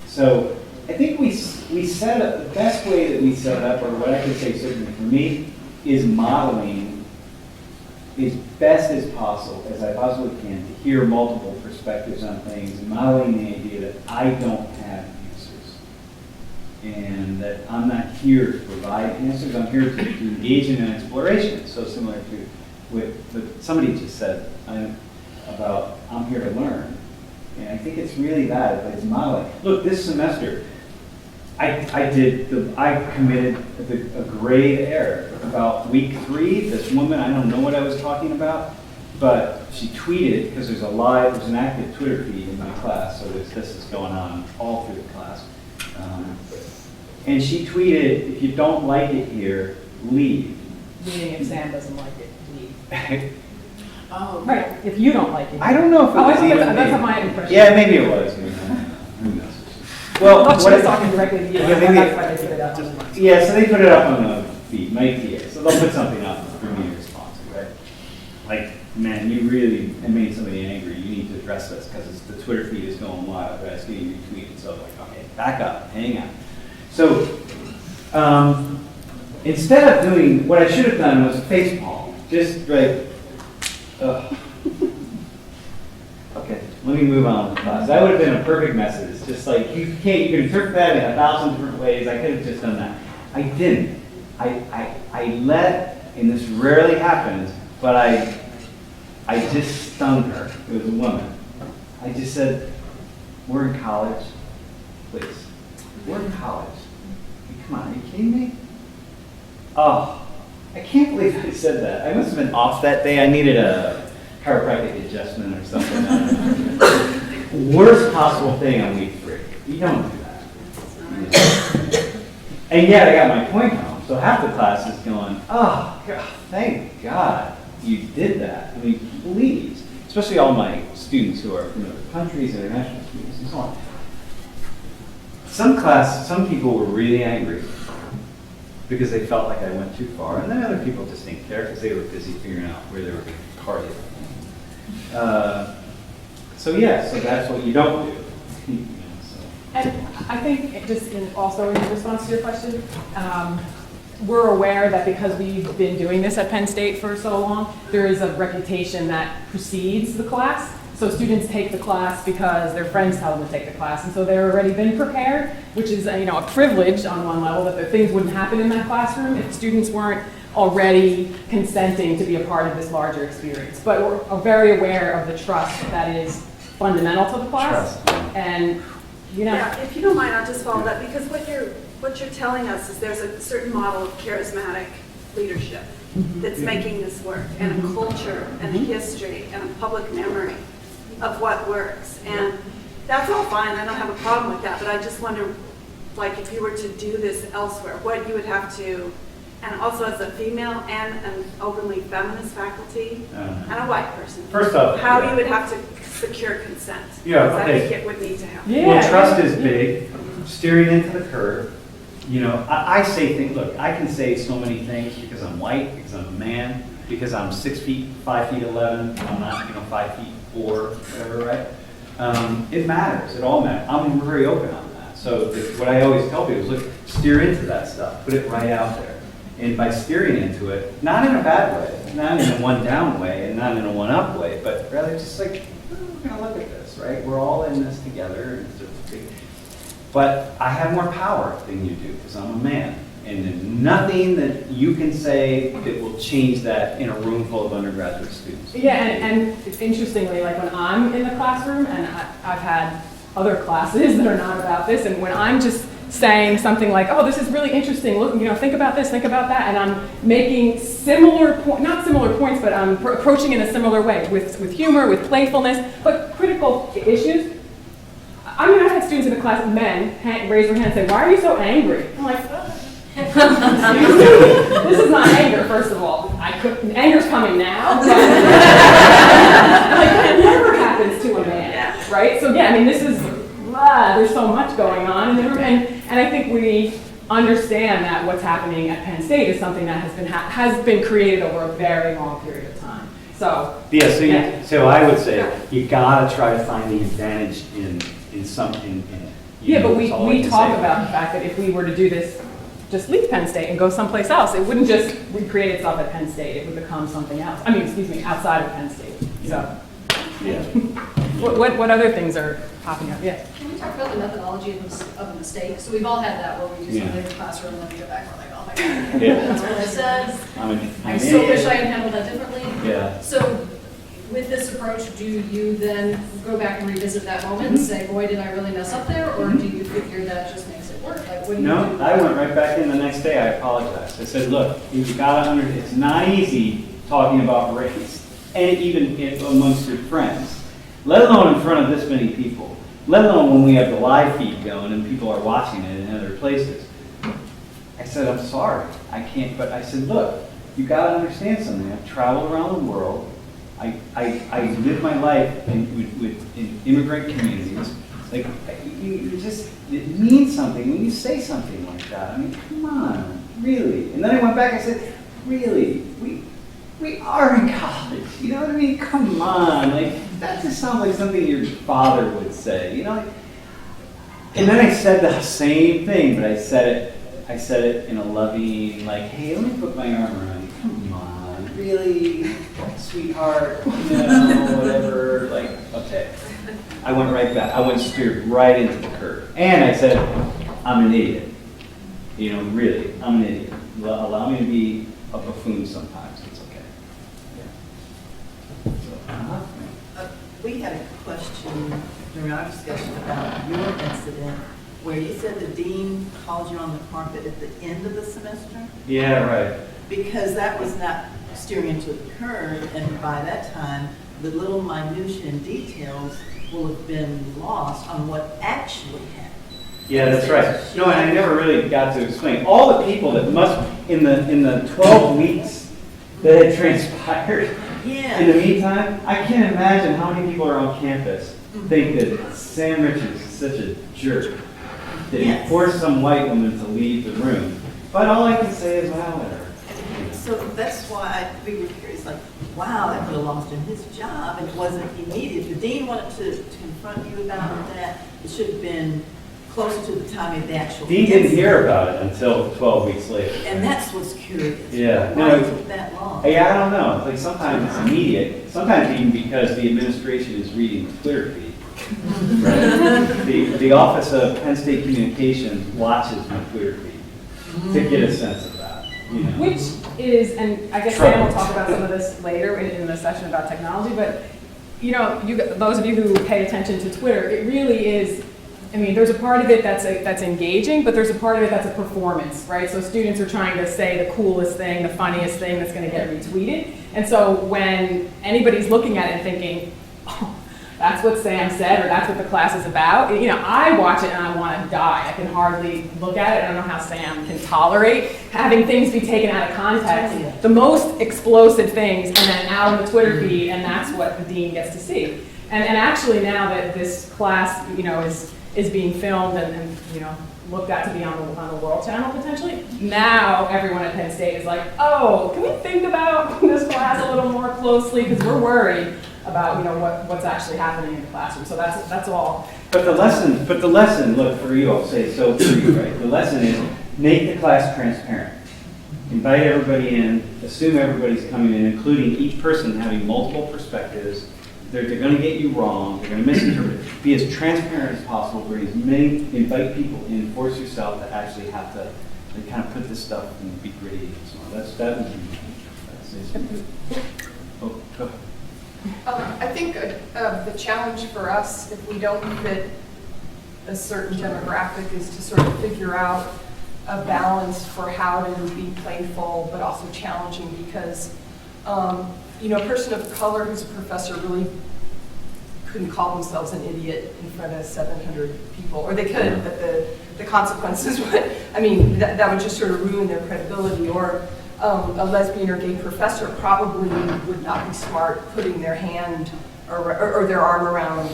So I think we set up, the best way that we set up, or what I could say certainly for me, is modeling as best as possible, as I possibly can, to hear multiple perspectives on things, and modeling the idea that I don't have answers. And that I'm not here to provide answers, I'm here to engage in an exploration. It's so similar to what somebody just said about I'm here to learn. And I think it's really that, it's modeling. Look, this semester, I committed a grave error. About week 3, this woman, I don't know what I was talking about, but she tweeted, because there's an active Twitter feed in my class, so this is going on all through the class. And she tweeted, if you don't like it here, leave. meaning if Sam doesn't like it, leave. Oh. Right, if you don't like it. I don't know if it Oh, I was think even that's me. my impression. Yeah, maybe it was. Who knows? Well, Not what just talking directly to you, Yeah, that's maybe- why they put it up. Yeah, so they put it up on the feed, my PA, so they'll put something up for me to respond to, right? Like, man, you really have made somebody angry, you need to address this, because the Twitter feed is going wild, right, it's getting retweeted, so like, okay, back up, hang on. So, instead of doing, what I should have done was facepalm, just right, okay, let me move on with the class. That would have been a perfect message. It's just like, you can interpret that in 1,000 different ways. I could have just done that. I didn't. I let, and this rarely happens, but I just stung her. It was a woman. I just said, we're in college, please. We're in college. Come on, are you kidding me? Oh, I can't believe I said that. I must have been off that day. I needed a chiropractic adjustment or something. Worst possible thing on week 3. You don't do that. And yet I got my point home. So half the class is going, oh, God, thank God you did that. I mean, please. Especially all my students who are from other countries, international students, and so on. Some people were really angry because they felt like I went too far. And then other people just didn't care because they were busy figuring out where they were going to party. So that's what you don't do. And I think also in response to your question, we're aware that because we've been doing this at Penn State for so long, there is a reputation that precedes the class. So students take the class because their friends tell them to take the class, and so they've already been prepared, which is a privilege on one level, that the things wouldn't happen in that classroom if students weren't already consenting to be a part of this larger experience. But we're very aware of the trust that is fundamental to the class. And Yeah, if you don't mind, I'll just follow that, because what you're telling us is there's a certain model of charismatic leadership that's making this work, and a culture and a history and a public memory of what works. And that's all fine, I don't have a problem with that, but I just wonder, like, if you were to do this elsewhere, what you would have to, and also as a female and an openly feminist faculty, and a white person. First off, how yeah. you would have to secure consent. Yeah, Because okay. I think it would need to happen. Well, trust is big. Steering into the curve. I say things, look, I can say so many things because I'm white, because I'm a man, because I'm 6 feet, 5 feet 11, I'm not, 5 feet 4, whatever, right? It matters, it all matters. I'm very open on that. So what I always tell people is, look, steer into that stuff, put it right out there. And by steering into it, not in a bad way, not in a one down way, and not in a one up way, but rather just like, we're gonna look at this, right? We're all in this together. And it's a big, but I have more power than you do because I'm a man. And there's nothing that you can say that will change that in a room full of undergraduate students. Yeah, and interestingly, like when I'm in the classroom, and I've had other classes that are not about this, and when I'm just saying something like, oh, this is really interesting, look, think about this, think about that, and I'm making not similar points, but I'm approaching in a similar way, with humor, with playfulness, but critical issues. I've had students in the class, men, raise their hand and say, why are you so angry? I'm like, excuse me? This is not anger, first of all. Anger's coming now. Like, that never happens to a man, right? So yeah, this is, there's so much going on, and I think we understand that what's happening at Penn State is something that has been created over a very long period of time. So So I would say you gotta try to find the advantage in something. But we talk about the fact that if we were to do this, just leave Penn State and go someplace else, it wouldn't just recreate itself at Penn State. It would become something else. Outside of Penn State. So. Yeah. What other things are popping up? Yeah. Can we talk about the methodology of a mistake? So we've all had that where we do something in the classroom and then we go back and we're like, oh my God, that's what I said. I so wish I had handled that differently. Yeah. So with this approach, do you then go back and revisit that moment and say, boy, did I really mess up there? Or do you figure that just makes it work? Like, what do you do? I went right back in the next day. I apologized. I said, look, you've got to it's not easy talking about race, and even amongst your friends, let alone in front of this many people, let alone when we have the live feed going and people are watching it in other places. I said, I'm sorry, I can't, but I said, look, you gotta understand something. I've traveled around the world. I live my life in immigrant communities. Like, it means something when you say something like that. I mean, come on, really? And then I went back and said, really? We are in college, you know what I mean? Come on, like, that just sounds like something your father would say, you know? Like, and then I said the same thing, but I said it in a loving, like, hey, let me put my arm around you. Come on, really, sweetheart, you know, whatever, like, okay. I went right back. I went steered right into the curve. And I said, I'm an idiot. You know, really, I'm an idiot. Allow me to be a buffoon sometimes. It's okay. Yeah. So, we had a question during our discussion about your incident where you said the dean called you on the carpet at the end of the semester? yeah, right. Because that was not steering into the curve, and by that time, the little minutiae and details will have been lost on what actually happened. Yeah, that's right. No, and I never really got to explain. All the people that must, in the 12 weeks that had transpired, in the meantime, I can't imagine how many people are on campus think that Sam Richards is such a jerk that he forced some white woman to leave the room. But all I can say is, well, whatever. So that's why we were curious, like, wow, that could have lost him his job, and it wasn't immediate. The dean wanted to confront you about that. It should have been closer to the time of the actual Dean didn't hear about it until 12 weeks later. And that's what's curious. Yeah. Why No, it took that long? Yeah, I don't know. Like sometimes it's immediate. Sometimes even because the administration is reading the Twitter feed. Right? The Office of Penn State Communications watches my Twitter feed to get a sense of that. You know? Which is, and I guess Sam will talk about some of this later in the session about technology, but you know, those of you who pay attention to Twitter, it really is, I mean, there's a part of it that's engaging, but there's a part of it that's a performance, right? So students are trying to say the coolest thing, the funniest thing that's going to get retweeted. And so when anybody's looking at it and thinking, oh, that's what Sam said, or that's what the class is about, you know, I watch it and I want to die. I can hardly look at it. I don't know how Sam can tolerate having things be taken out of context. The most explosive things, and then out on the Twitter feed, and that's what the dean gets to see. And actually now that this class, you know, is being filmed and you know, looked at to be on the World Channel potentially, now everyone at Penn State is like, oh, can we think about this class a little more closely, because we're worried about, you know, what's actually happening in the classroom. So that's all. But the lesson, look, for you, I'll say so for you, right? The lesson is make the class transparent. Invite everybody in, assume everybody's coming in, including each person having multiple perspectives. They're going to get you wrong, they're going to misinterpret it. Be as transparent as possible, invite people in, force yourself to actually have to kind of put this stuff in the gritty and so on. That would be oh, go ahead. I think the challenge for us, if we don't fit a certain demographic, is to sort of figure out a balance for how to be playful but also challenging, because you know, a person of color who's a professor really couldn't call themselves an idiot in front of 700 people, or they could, but the consequences would, I mean, that would just sort of ruin their credibility. Or a lesbian or gay professor probably would not be smart putting their hand or their arm around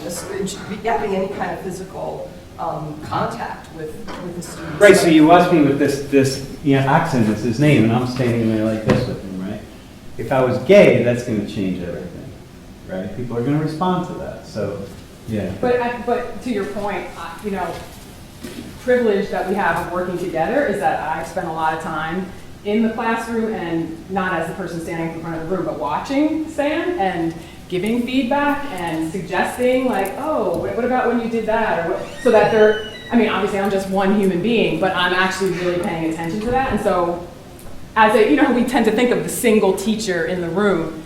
having any kind of physical contact with the students. Right, so you watch me with this accent as his name, and I'm standing there like this with him, right? If I was gay, that's going to change everything, right? People are going to respond to that, so, yeah. But to your point, you know, privilege that we have of working together is that I've spent a lot of time in the classroom, and not as the person standing in front of the room, but watching Sam and giving feedback and suggesting, like, oh, what about when you did that? Or what, so that they're, I mean, obviously I'm just one human being, but I'm actually really paying attention to that. And so as a, you know, we tend to think of the single teacher in the room,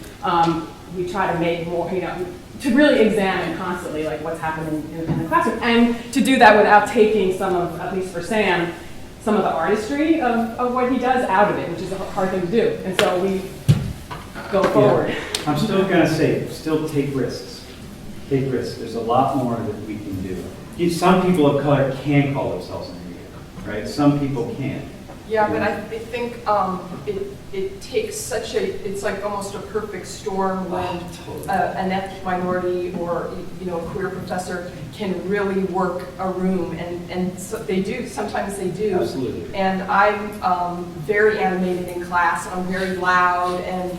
we try to make more, you know, to really examine constantly, like, what's happening in the classroom. And to do that without taking some of, at least for Sam, some of the artistry of what he does out of it, which is a hard thing to do. And so we go forward. Yeah. I'm still going to say, still take risks. Take risks. There's a lot more that we can do. Some people of color can call themselves an idiot, right? Some people can't. Yeah, but I think it takes such it's like almost a perfect storm when an ethnic minority or, you know, a queer professor can really work a room, and so they do, sometimes they do. Absolutely. And I'm very animated in class, and I'm very loud and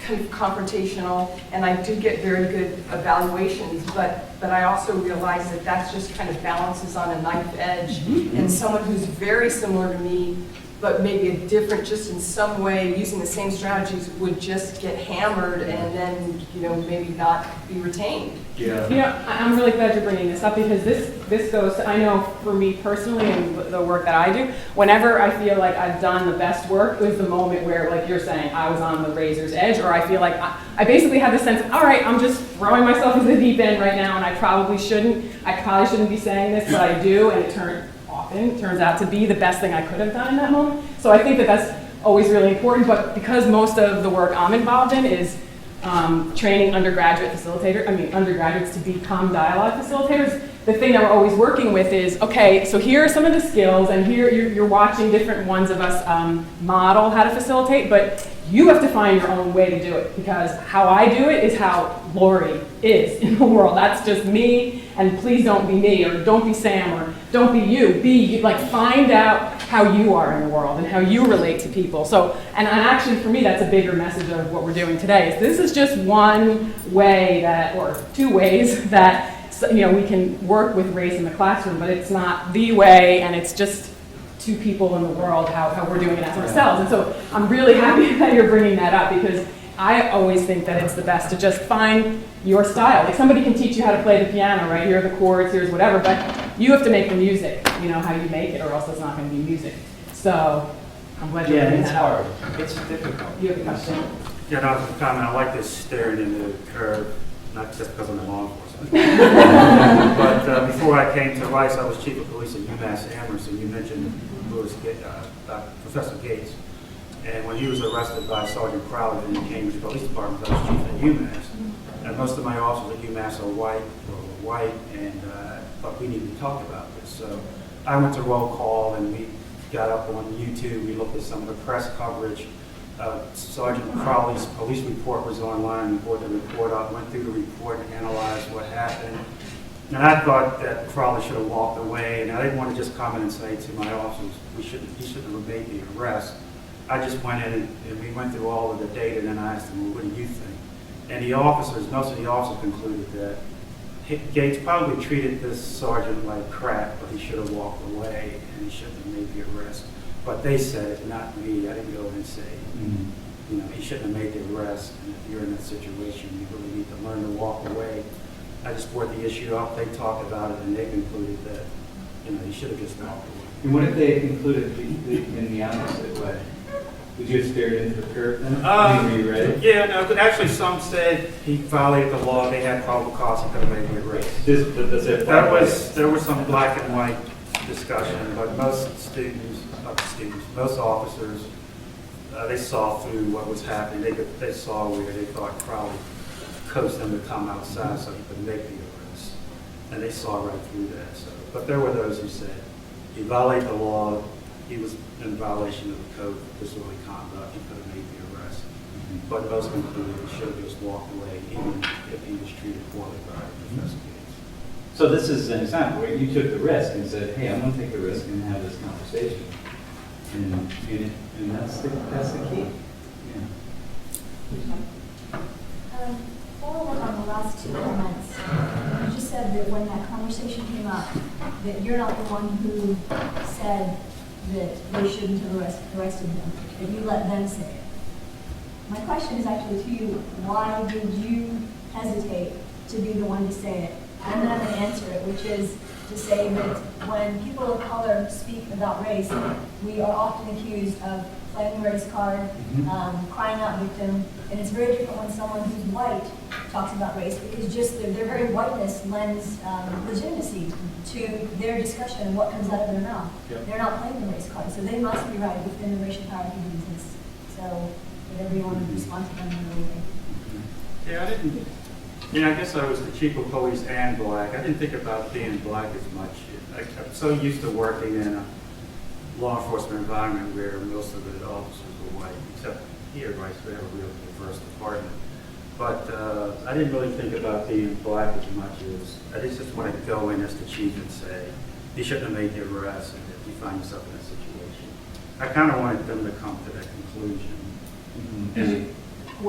confrontational, and I do get very good evaluations, but I also realize that that's just kind of balances on a knife edge, and someone who's very similar to me, but maybe a different, just in some way, using the same strategies, would just get hammered and then, you know, maybe not be retained. Yeah. You know, I'm really glad you're bringing this up, because this goes, I know for me personally and the work that I do, whenever I feel like I've done the best work is the moment where, like you're saying, I was on the razor's edge, or I feel like I basically have this sense of, all right, I'm just throwing myself into the deep end right now, and I probably shouldn't be saying this, but I do, and it turns out to be the best thing I could have done in that moment. So I think that that's always really important, but because most of the work I'm involved in is training undergraduates to become dialogue facilitators, the thing that we're always working with is, okay, so here are some of the skills, and here you're watching different ones of us model how to facilitate, but you have to find your own way to do it, because how I do it is how Lori is in the world. That's just me, and please don't be me, or don't be Sam, or don't be you. Be you. Like, find out how you are in the world and how you relate to people. So, and actually for me, that's a bigger message of what we're doing today. Is this is just one way that, or two ways that, you know, we can work with race in the classroom, but it's not the way, and it's just two people in the world, how we're doing it as ourselves. And so I'm really happy that you're bringing that up, because I always think that it's the best to just find your style. Like, somebody can teach you how to play the piano, right? Here are the chords, here's whatever, but you have to make the music, you know, how you make it, or else it's not going to be music. So I'm glad you're bringing that up. It's hard. It's difficult. You have a question? Yeah, no, I was comment. I like this staring in the curve, not just because I'm in law enforcement. But before I came to Rice, I was chief of police at UMass Amherst, and you mentioned Professor Gates. And when he was arrested by Sergeant Crowley in the Cambridge Police Department, I was chief at UMass. And most of my officers at UMass are white, and but we need to talk about this. So I went to roll call, and we got up on YouTube. We looked at some of the press coverage. Sergeant Crowley's police report was online. We brought the report up, went through the report, and analyzed what happened. And I thought that Crowley should have walked away, and I didn't want to just come in and say to my officers, he shouldn't have made the arrest. I just went in and we went through all of the data, and then I asked him, well, what do you think? And most of the officers concluded that Gates probably treated this sergeant like crap, but he should have walked away, and he shouldn't have made the arrest. But they said, not me. I didn't go in and say, you know, he shouldn't have made the arrest. And if you're in that situation, you really need to learn to walk away. I just brought the issue up. They talked about it, and they concluded that, you know, he should have just walked away. And what if they concluded in the opposite way? Would you have stared into the curve then? Were you ready? Yeah, no, but actually some said he violated the law. They had probable cause. He could have made the arrest. There was some black and white discussion, but most most officers, they saw through what was happening. They saw where they thought Crowley coaxed them to come outside so he could make the arrest, and they saw right through that. So, but there were those who said he violated the law. He was in violation of the code of disorderly conduct. He could have made the arrest. But most concluded he should have just walked away, even if he was treated poorly by Professor Gates. So this is an example where you took the risk and said, hey, I'm going to take the risk and have this conversation. And that's the key. Yeah. Following on the last two comments, you just said that when that conversation came up, that you're not the one who said that they shouldn't have arrested him, that you let them say it. My question is actually to you, why did you hesitate to be the one to say it? And then I'm going to answer it, which is to say that when people of color speak about race, we are often accused of playing the race card, crying out victim, and it's very different when someone who's white talks about race, because just their very whiteness lends legitimacy to their discussion and what comes out of their mouth. Yep. They're not playing the race card, so they must be right within the racial hierarchy that exists. So whatever you want to respond to them in the way. Yeah, I didn't. You know, I guess I was the chief of police and black. I didn't think about being black as much. I'm so used to working in law enforcement environment where most of the officers were white, except here, right, so we have a real diverse department. But I didn't really think about being black as much as, I just want to go in as the chief and say, you shouldn't have made the arrest if you find yourself in a situation. I kind of wanted them to come to that conclusion.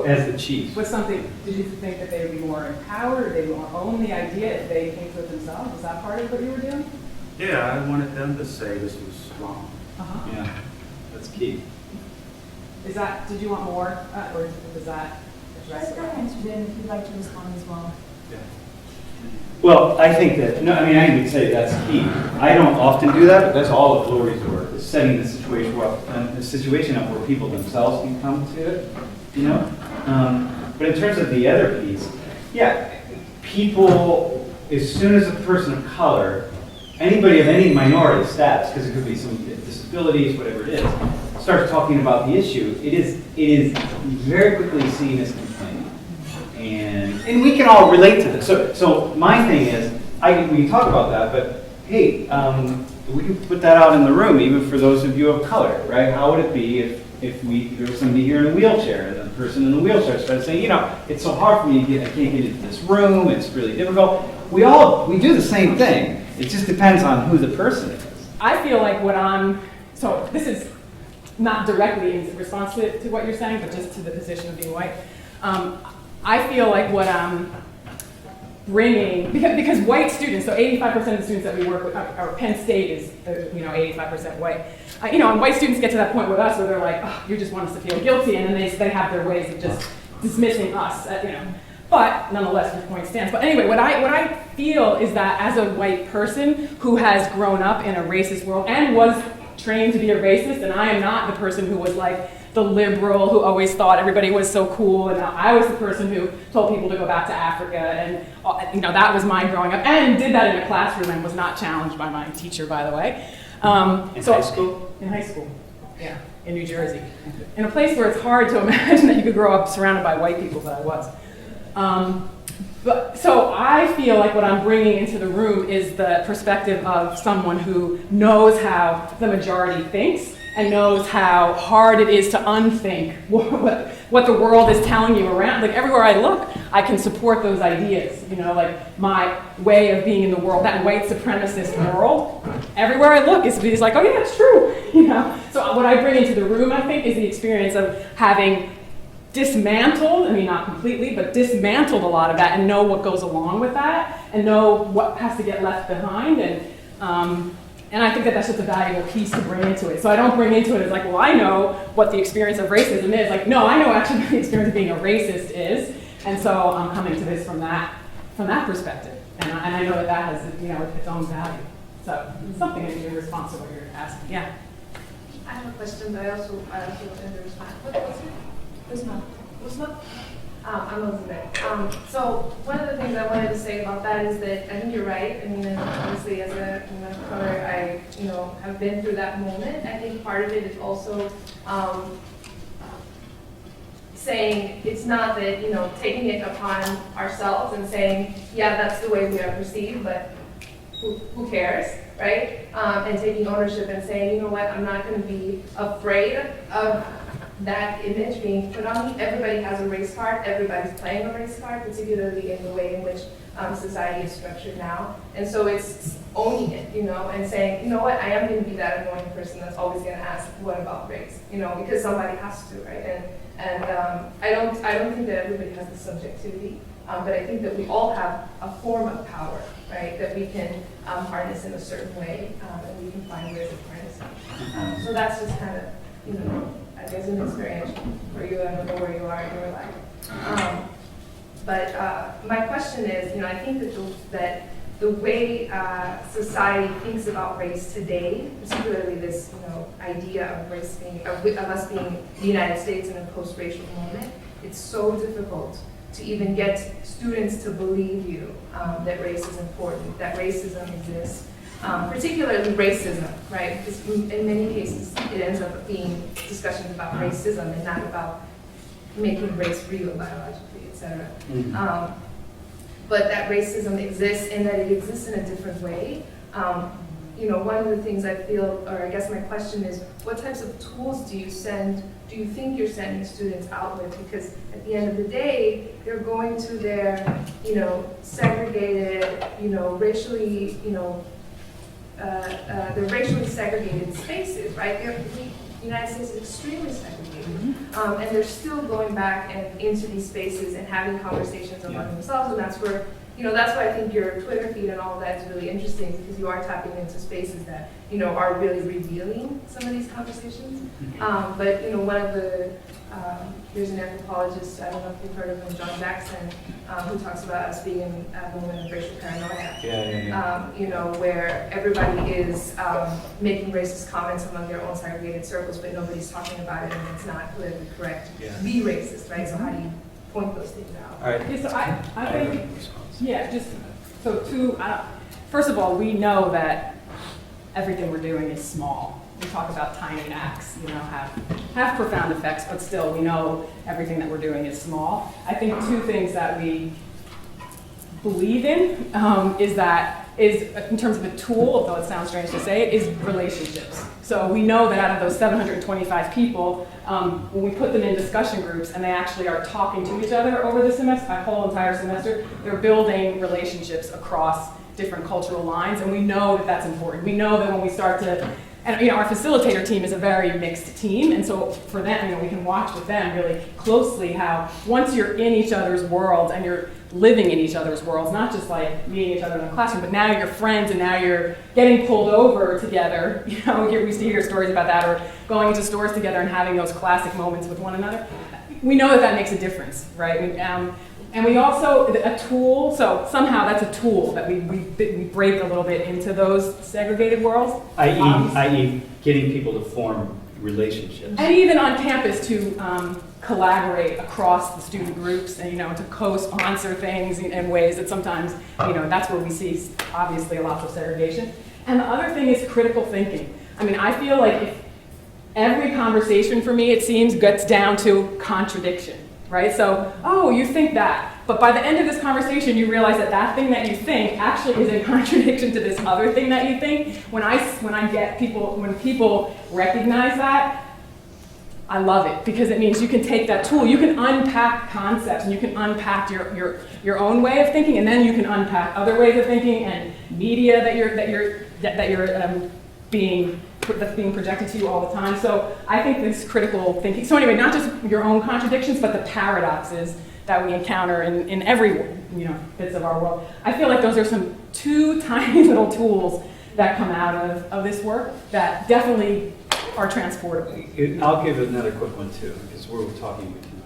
As the chief. Was something, did you think that they would be more empowered, or they would own the idea if they came to it themselves? Was that part of what you were doing? Yeah, I wanted them to say this was wrong. Yeah, that's key. Is that, did you want more, or was that address it? That answered it, if you'd like to respond as well. Well, I think that, no, I mean, I would say that's key. I don't often do that, but that's all of Lori's work, is setting the situation up where people themselves can come to it, you know? But in terms of the other piece, yeah, people, as soon as a person of color, anybody of any minority status, because it could be some disabilities, whatever it is, starts talking about the issue, it is very quickly seen as complaining. And we can all relate to this. So my thing is, we can talk about that, but hey, we can put that out in the room, even for those of you of color, right? How would it be if there was somebody here in a wheelchair, and the person in the wheelchair started saying, you know, it's so hard for me to get, I can't get into this room, it's really difficult. We do the same thing. It just depends on who the person is. I feel like so this is not directly in response to what you're saying, but just to the position of being white. I feel like what I'm bringing, because white students, so 85% of the students that we work with, or Penn State is, 85% white. And white students get to that point with us where they're like, oh, you just want us to feel guilty, and then they have their ways of just dismissing us, But nonetheless, your point stands. But anyway, what I feel is that as a white person who has grown up in a racist world and was trained to be a racist, and I am not the person who was like the liberal who always thought everybody was so cool, and I was the person who told people to go back to Africa, and that was my growing up, and did that in a classroom and was not challenged by my teacher, by the way. In high school? In high school, yeah, in New Jersey. In a place where it's hard to imagine that you could grow up surrounded by white people, that I was. So I feel like what I'm bringing into the room is the perspective of someone who knows how the majority thinks and knows how hard it is to unthink what the world is telling you around. Like everywhere I look, I can support those ideas. Like my way of being in the world, that white supremacist world. Everywhere I look, it's like, oh yeah, it's true. So what I bring into the room, I think, is the experience of having dismantled, not completely, but dismantled a lot of that, and know what goes along with that, and know what has to get left behind, and I think that that's just a valuable piece to bring into it. So I don't bring into it as like, well, I know what the experience of racism is. Like, no, I know actually what the experience of being a racist is, and so I'm coming to this from that perspective, and I know that has its own value. So it's something in response to what you're asking. Yeah. I have a question, but I also want to respond. What's not? I'm Elizabeth. So one of the things I wanted to say about that is that I think you're right. Obviously, as a woman of color, I have been through that moment. I think part of it is also saying it's not that taking it upon ourselves and saying, yeah, that's the way we are perceived, but who cares, right? And taking ownership and saying, you know what, I'm not going to be afraid of that image being put on me. Everybody has a race card. Everybody's playing a race card, particularly in the way in which society is structured now. And so it's owning it, and saying, you know what, I am going to be that annoying person that's always going to ask, what about race? Because somebody has to, right? And I don't think that everybody has the subjectivity, but I think that we all have a form of power, right, that we can harness in a certain way, and we can find ways of harnessing. So that's just kind of, I guess an experience for you. I don't know where you are in your life. But my question is, I think that the way society thinks about race today, particularly this, idea of race of us being the United States in a post-racial moment, it's so difficult to even get students to believe you that race is important, that racism exists. Particularly racism, right? Because in many cases, it ends up being discussions about racism and not about making race real biologically, et cetera. But that racism exists and that it exists in a different way. one of the things I feel, or I guess my question is, what types of tools do you think you're sending students out with? Because at the end of the day, they're going to their, segregated, racially, they're racially segregated spaces, right? The United States is extremely segregated, and they're still going back and into these spaces and having conversations among themselves, and that's where, that's why I think your Twitter feed and all of that is really interesting, because you are tapping into spaces that, are really revealing some of these conversations. But, one of the, there's an anthropologist, I don't know if you've heard of him, John Jackson, who talks about us being a moment of racial paranoia. Where everybody is making racist comments among their own segregated circles, but nobody's talking about it, and it's not politically correct to be racist, right? So how do you point those things out? All right. Okay, so I think, first of all, we know that everything we're doing is small. We talk about tiny acts, have profound effects, but still we know everything that we're doing is small. I think two things that we believe in is in terms of a tool, although it sounds strange to say it, is relationships. So we know that out of those 725 people, when we put them in discussion groups and they actually are talking to each other over the semester, that whole entire semester, they're building relationships across different cultural lines, and we know that that's important. We know that when we start to, and our facilitator team is a very mixed team, and so for them, we can watch with them really closely how once you're in each other's worlds and you're living in each other's worlds, not just like meeting each other in the classroom, but now you're friends and now you're getting pulled over together. We used to hear stories about that, or going into stores together and having those classic moments with one another. We know that makes a difference, right? And we also, a tool, so somehow that's a tool that we break a little bit into those segregated worlds. i.e. getting people to form relationships. And even on campus to collaborate across the student groups and, to co-sponsor things in ways that sometimes, that's where we see obviously a lot of segregation. And the other thing is critical thinking. I feel like if every conversation for me, it seems, gets down to contradiction. Right? So, you think that, but by the end of this conversation, you realize that that thing that you think actually is in contradiction to this other thing that you think. When people recognize that, I love it, because it means you can take that tool, you can unpack concepts, and you can unpack your own way of thinking, and then you can unpack other ways of thinking and media that's being projected to you all the time. So I think this critical thinking, so anyway, not just your own contradictions, but the paradoxes that we encounter in every bits of our world. I feel like those are two tiny little tools that come out of this work that definitely are transportable. I'll give another quick one too, because we're talking way too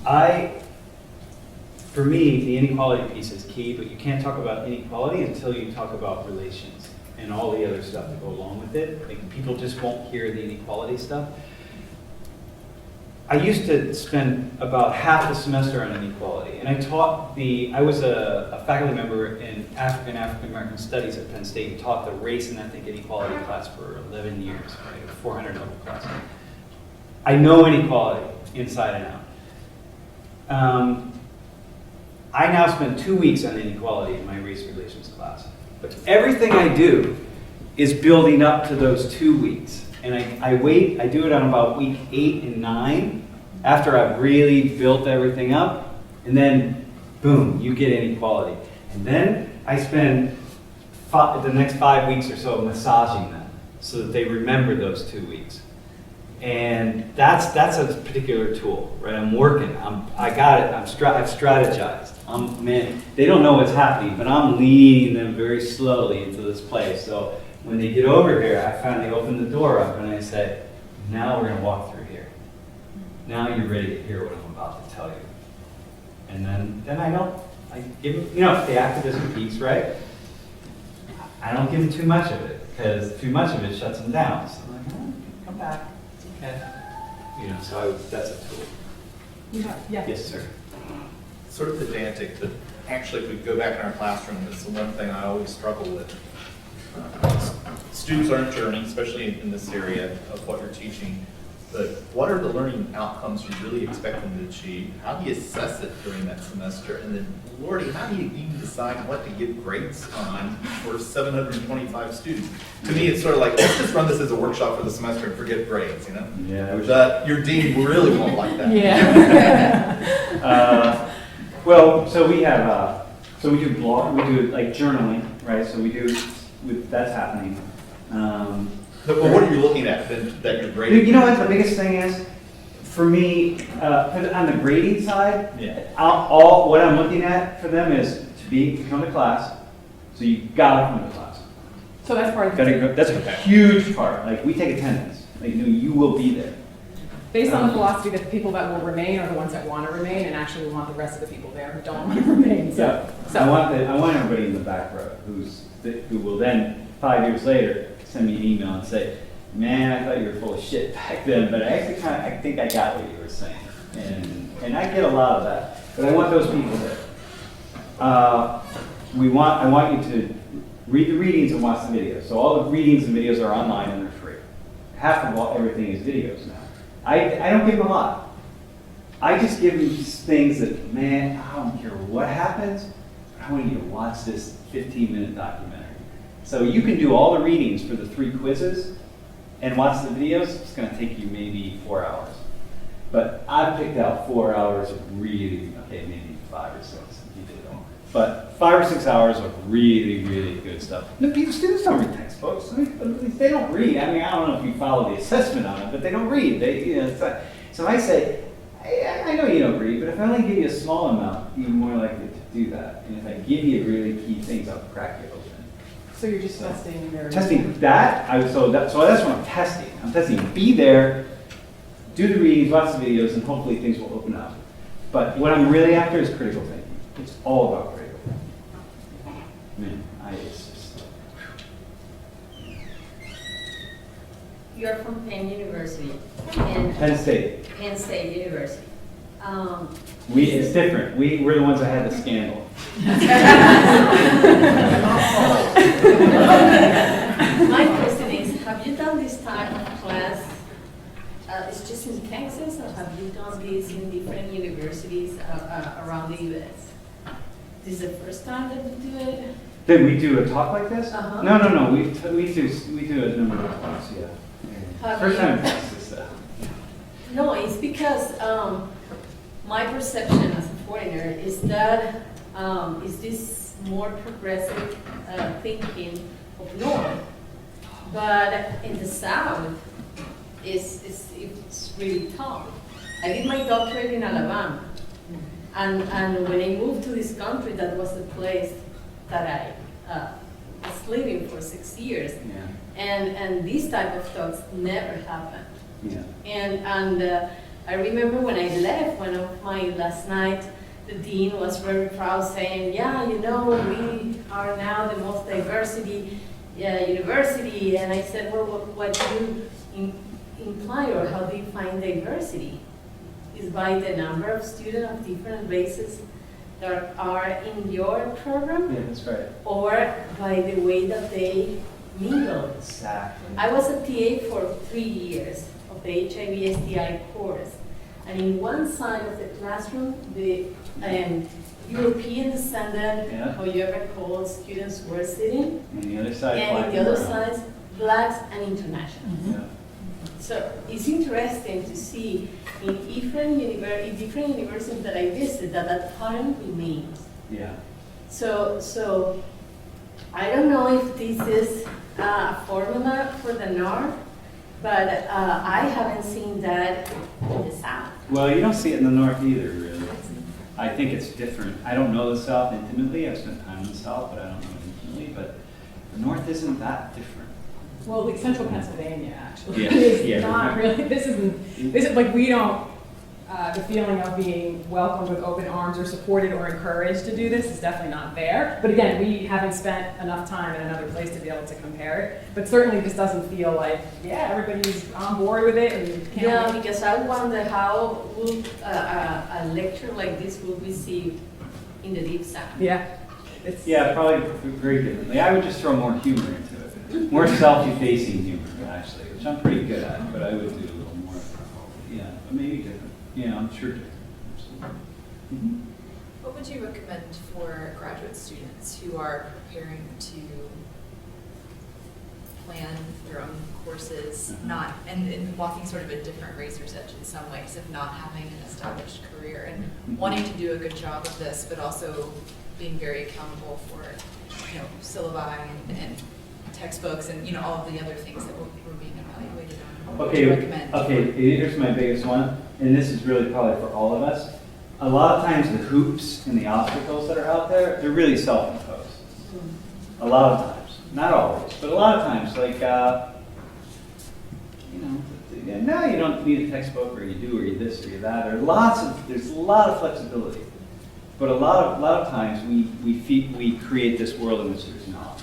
much. For me, the inequality piece is key, but you can't talk about inequality until you talk about relations and all the other stuff that go along with it. Like, people just won't hear the inequality stuff. I used to spend about half the semester on inequality, and I was a faculty member in African American Studies at Penn State and taught the race and ethnic inequality class for 11 years, right, a 400 level class. I know inequality inside and out. I now spend 2 weeks on inequality in my race relations class. But everything I do is building up to those 2 weeks. And I do it on about week 8 and 9, after I've really built everything up, and then, boom, you get inequality. And then I spend the next 5 weeks or so massaging them so that they remember those 2 weeks. And that's a particular tool, right? I'm working, I got it, I've strategized. They don't know what's happening, but I'm leading them very slowly into this place. So when they get over here, I finally open the door up and I say, now we're gonna walk through here. Now you're ready to hear what I'm about to tell you. And then I give them, the activism piece, right? I don't give them too much of it, because too much of it shuts them down. So I'm like, come back, it's okay. So that's a tool. Yes, sir. Sort of pedantic, but actually if we go back in our classroom, it's the one thing I always struggle with. Students aren't learning, especially in this area of what you're teaching. but what are the learning outcomes you really expect them to achieve? How do you assess it during that semester? And then, Lordy, how do you even decide what to give grades on for 725 students? To me, it's sort of like, let's just run this as a workshop for the semester and forget grades, you know? Yeah. But your dean really won't like that. Yeah. Well, so we have, so we do blog, we do like journaling, right? So we do, that's happening. But what are you looking at that you're grading? You know what the biggest thing is? For me, on the grading side, what I'm looking at for them is to come to class. So you gotta come to class. So that's part of the That's a huge part. Like we take attendance. Like you will be there. Based on the philosophy that the people that will remain are the ones that want to remain, and actually we want the rest of the people there who don't want to remain. So I want everybody in the back row who will then 5 years later send me an email and say, "Man, I thought you were full of shit back then, but I actually I think I got what you were saying." And I get a lot of that, but I want those people there. I want you to read the readings and watch the videos. So all the readings and videos are online and they're free. Half of everything is videos now. I don't give them a lot. I just give them things that, man, I don't care what happens, but I want you to watch this 15-minute documentary. So you can do all the readings for the 3 quizzes and watch the videos. It's going to take you maybe 4 hours. But I picked out 4 hours of really, maybe 5 or 6 if you did it all. But 5 or 6 hours of really, really good stuff. The students don't read textbooks. They don't read. I mean, I don't know if you follow the assessment on it, but they don't read. So I say, I know you don't read, but if I only give you a small amount, you're more likely to do that. And if I give you really key things, I'll crack it open. So you're just testing their... Testing that, so that's what I'm testing. I'm testing, be there, do the readings, watch the videos, and hopefully things will open up. But what I'm really after is critical thinking. It's all about critical thinking. Man, it's just... You're from Penn University. Penn State. Penn State University. It's different. We're the ones that had the scandal. My question is, have you done this type of class? It's just in Texas, or have you done this in different universities around the U.S.? This is the first time that you do it? Did we do a talk like this? Uh-huh. No. We do a number of talks, yeah. First time in Texas, though. No, it's because my perception as a foreigner is that is this more progressive thinking of North, but in the South, it's really tough. I did my doctorate in Alabama, and when I moved to this country, that was the place that I was living for 6 years, and these type of talks never happened. Yeah. And I remember when I left, one of my last night, the dean was very proud, saying, "Yeah, we are now the most diversity university." And I said, "Well, what do you imply, or how do you find diversity? Is by the number of students of different races that are in your program, Yeah, that's right. or by the way that they mingle?" Exactly. I was a TA for 3 years of the HIV/STI course, and in one side of the classroom, the European descendant, however called students were sitting, And the other side, and black in the other brown. side, blacks and internationals. Yeah. So it's interesting to see in different universities that I visited that pattern remains. Yeah. So I don't know if this is a formula for the North, but I haven't seen that in the South. Well, you don't see it in the North either, really. I think it's different. I don't know the South intimately. I've spent time in the South, but I don't know it intimately. But the North isn't that different. Well, like central Pennsylvania, actually, Yeah, is yeah. not really, this is like, we don't, the feeling of being welcomed with open arms or supported or encouraged to do this is definitely not there. But again, we haven't spent enough time in another place to be able to compare it. But certainly this doesn't feel like, everybody's on board with it and can't. Yeah, because I wonder how would a lecture like this will be received in the Deep South. Yeah. Probably very differently. I would just throw more humor into it. More self-effacing humor, actually, which I'm pretty good at, but I would do a little more. maybe different. Yeah, I'm sure different. Absolutely. Mhm. What would you recommend for graduate students who are preparing to plan their own courses, not and walking sort of a different razor's edge in some ways of not having an established career and wanting to do a good job of this, but also being very accountable for, you know, syllabi and textbooks and, you know, all of the other things that we're being evaluated on? What would you recommend? Okay, here's my biggest one, and this is really probably for all of us. A lot of times the hoops and the obstacles that are out there, they're really self-imposed. A lot of times. Not always, but a lot of times, like, you know, now you don't need a textbook, or you do, or you this, or you that. There's a lot of flexibility, but a lot of times we create this world in which there's not.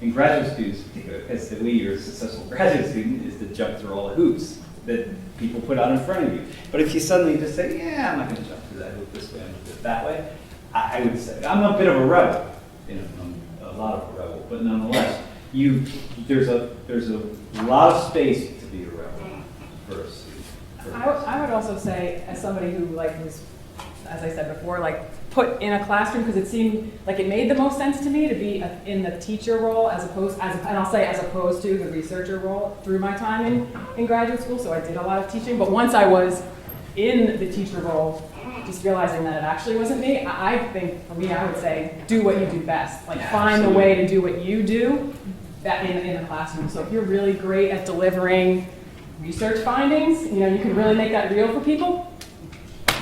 And graduate students, as the way you're a successful graduate student, is to jump through all the hoops that people put out in front of you. But if you suddenly just say, yeah, I'm not going to jump through that hoop this way, I'm going to do it that way, I would say I'm a bit of a rebel. You know, a lot of a rebel, but nonetheless, there's a lot of space to be a rebel first. I would also say, as somebody who like was, as I said before, like put in a classroom, because it seemed like it made the most sense to me to be in the teacher role as opposed to the researcher role through my time in graduate school. So I did a lot of teaching, but once I was in the teacher role, just realizing that it actually wasn't me, I think for me, I would say, do what you do best. Like find a way to do what you do that in the classroom. So if you're really great at delivering research findings, you know, you can really make that real for people,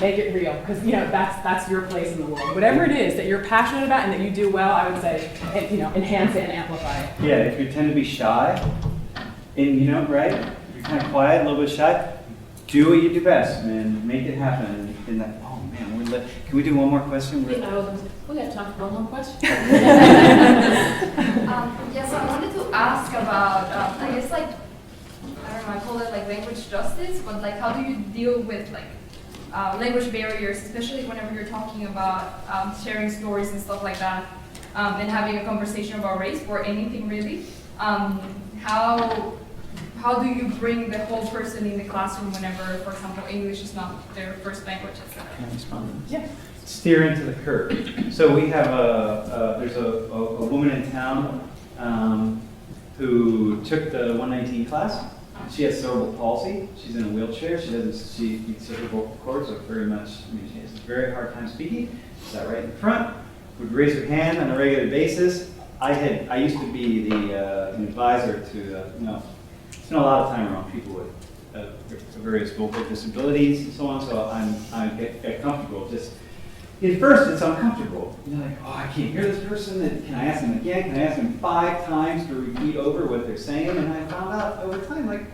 make it real. Because, you know, that's your place in the world. Whatever it is that you're passionate about and that you do well, I would say, you know, enhance it and amplify it. Yeah, if you tend to be shy, and you know, right, you're kind of quiet, a little bit shy, do what you do best, man. Make it happen. And that, oh man, can we do one more question? We have time for one more question. Yes, I wanted to ask about, I guess like, I don't know, I call it like language justice, but like how do you deal with like language barriers, especially whenever you're talking about sharing stories and stuff like that, and having a conversation about race or anything really. How do you bring the whole person in the classroom whenever, for example, English is not their first language, etc.? Can I respond? Yeah. Steer into the curve. So we have there's a woman in town who took the 119 class. She has cerebral palsy. She's in a wheelchair. She eats her vocal cords, so very much, I mean, she has a very hard time speaking. Sat right in front, would raise her hand on a regular basis. I used to be an advisor to, spent a lot of time around people with various vocal disabilities and so on, so I get comfortable. Just at first, it's uncomfortable. You're like, oh, I can't hear this person. Can I ask them again? Can I ask them 5 times to repeat over what they're saying? And I found out over time, like,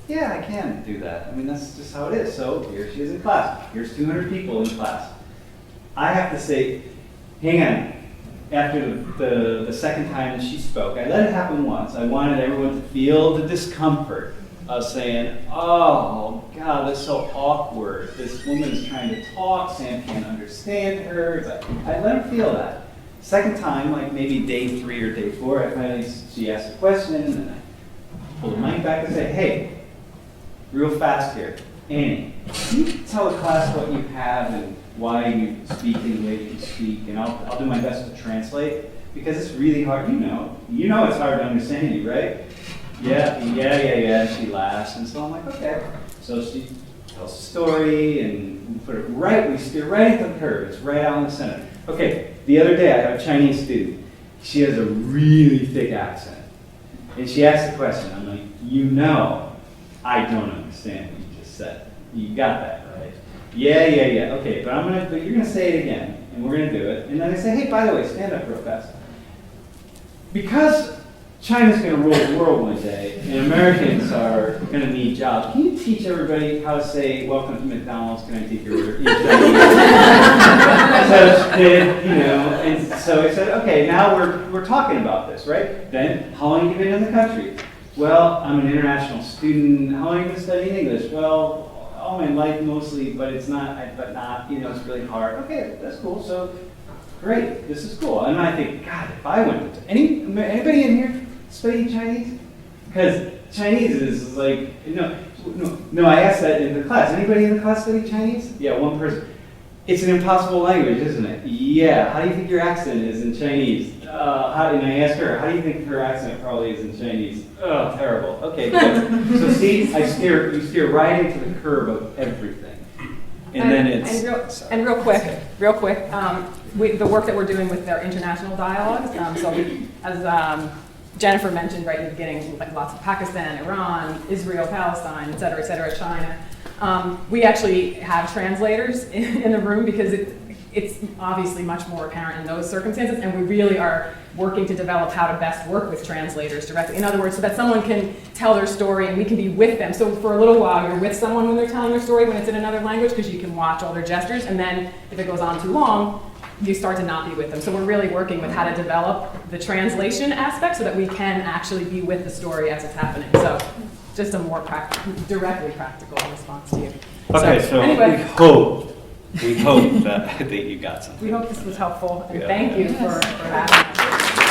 yeah, I can do that. I mean, that's just how it is. So here she is in class. Here's 200 people in class. I have to say, hang on. After the second time that she spoke, I let it happen once. I wanted everyone to feel the discomfort of saying, oh, God, that's so awkward. This woman is trying to talk, Sam can't understand her. But I let her feel that. Second time, like maybe day 3 or day 4, she asked a question, and then I pulled the mic back and said, hey, real fast here. Annie, can you tell the class what you have and why you speak in the way you speak, and I'll do my best to translate, because it's really hard. You know it's hard to understand you, right? Yeah, she laughs, and so I'm like, okay. So she tells the story, and we steer right into the curve. It's right out in the center. Okay, the other day I have a Chinese student. She has a really thick accent, and she asked a question. I'm like, I don't understand what you just said. You got that, right? Yeah. Okay, but you're gonna say it again, and we're gonna do it. And then I say, hey, by the way, stand up real fast. Because China's gonna rule the world one day, and Americans are gonna need jobs. Can you teach everybody how to say, welcome to McDonald's, can I take your order? So she did, and so I said, okay, now we're talking about this, right? Then, how long have you been in the country? Well, I'm an international student. How long have you been studying English? Well, all my life mostly, but it's really hard. Okay, that's cool. So, great, this is cool. And I think, God, if I went to anybody in here studying Chinese? Because Chinese is like, No, I asked that in the class. Anybody in the class study Chinese? Yeah, one person. It's an impossible language, isn't it? Yeah. How do you think your accent is in Chinese? And I asked her, how do you think her accent probably is in Chinese? Oh, terrible. Okay, good. So see, you steer right into the curve of everything. And then it's... And real quick, the work that we're doing with their international dialogues, as Jennifer mentioned right in the beginning, like lots of Pakistan, Iran, Israel, Palestine, et cetera, China. We actually have translators in the room because it's obviously much more apparent in those circumstances, and we really are working to develop how to best work with translators directly. In other words, so that someone can tell their story and we can be with them. So for a little while, you're with someone when they're telling their story when it's in another language because you can watch all their gestures, and then if it goes on too long, you start to not be with them. So we're really working with how to develop the translation aspect so that we can actually be with the story as it's happening. So just a more directly practical response to you. Okay, so anyway, we hope that you got something. we hope this was helpful, and Yeah. thank you for having us.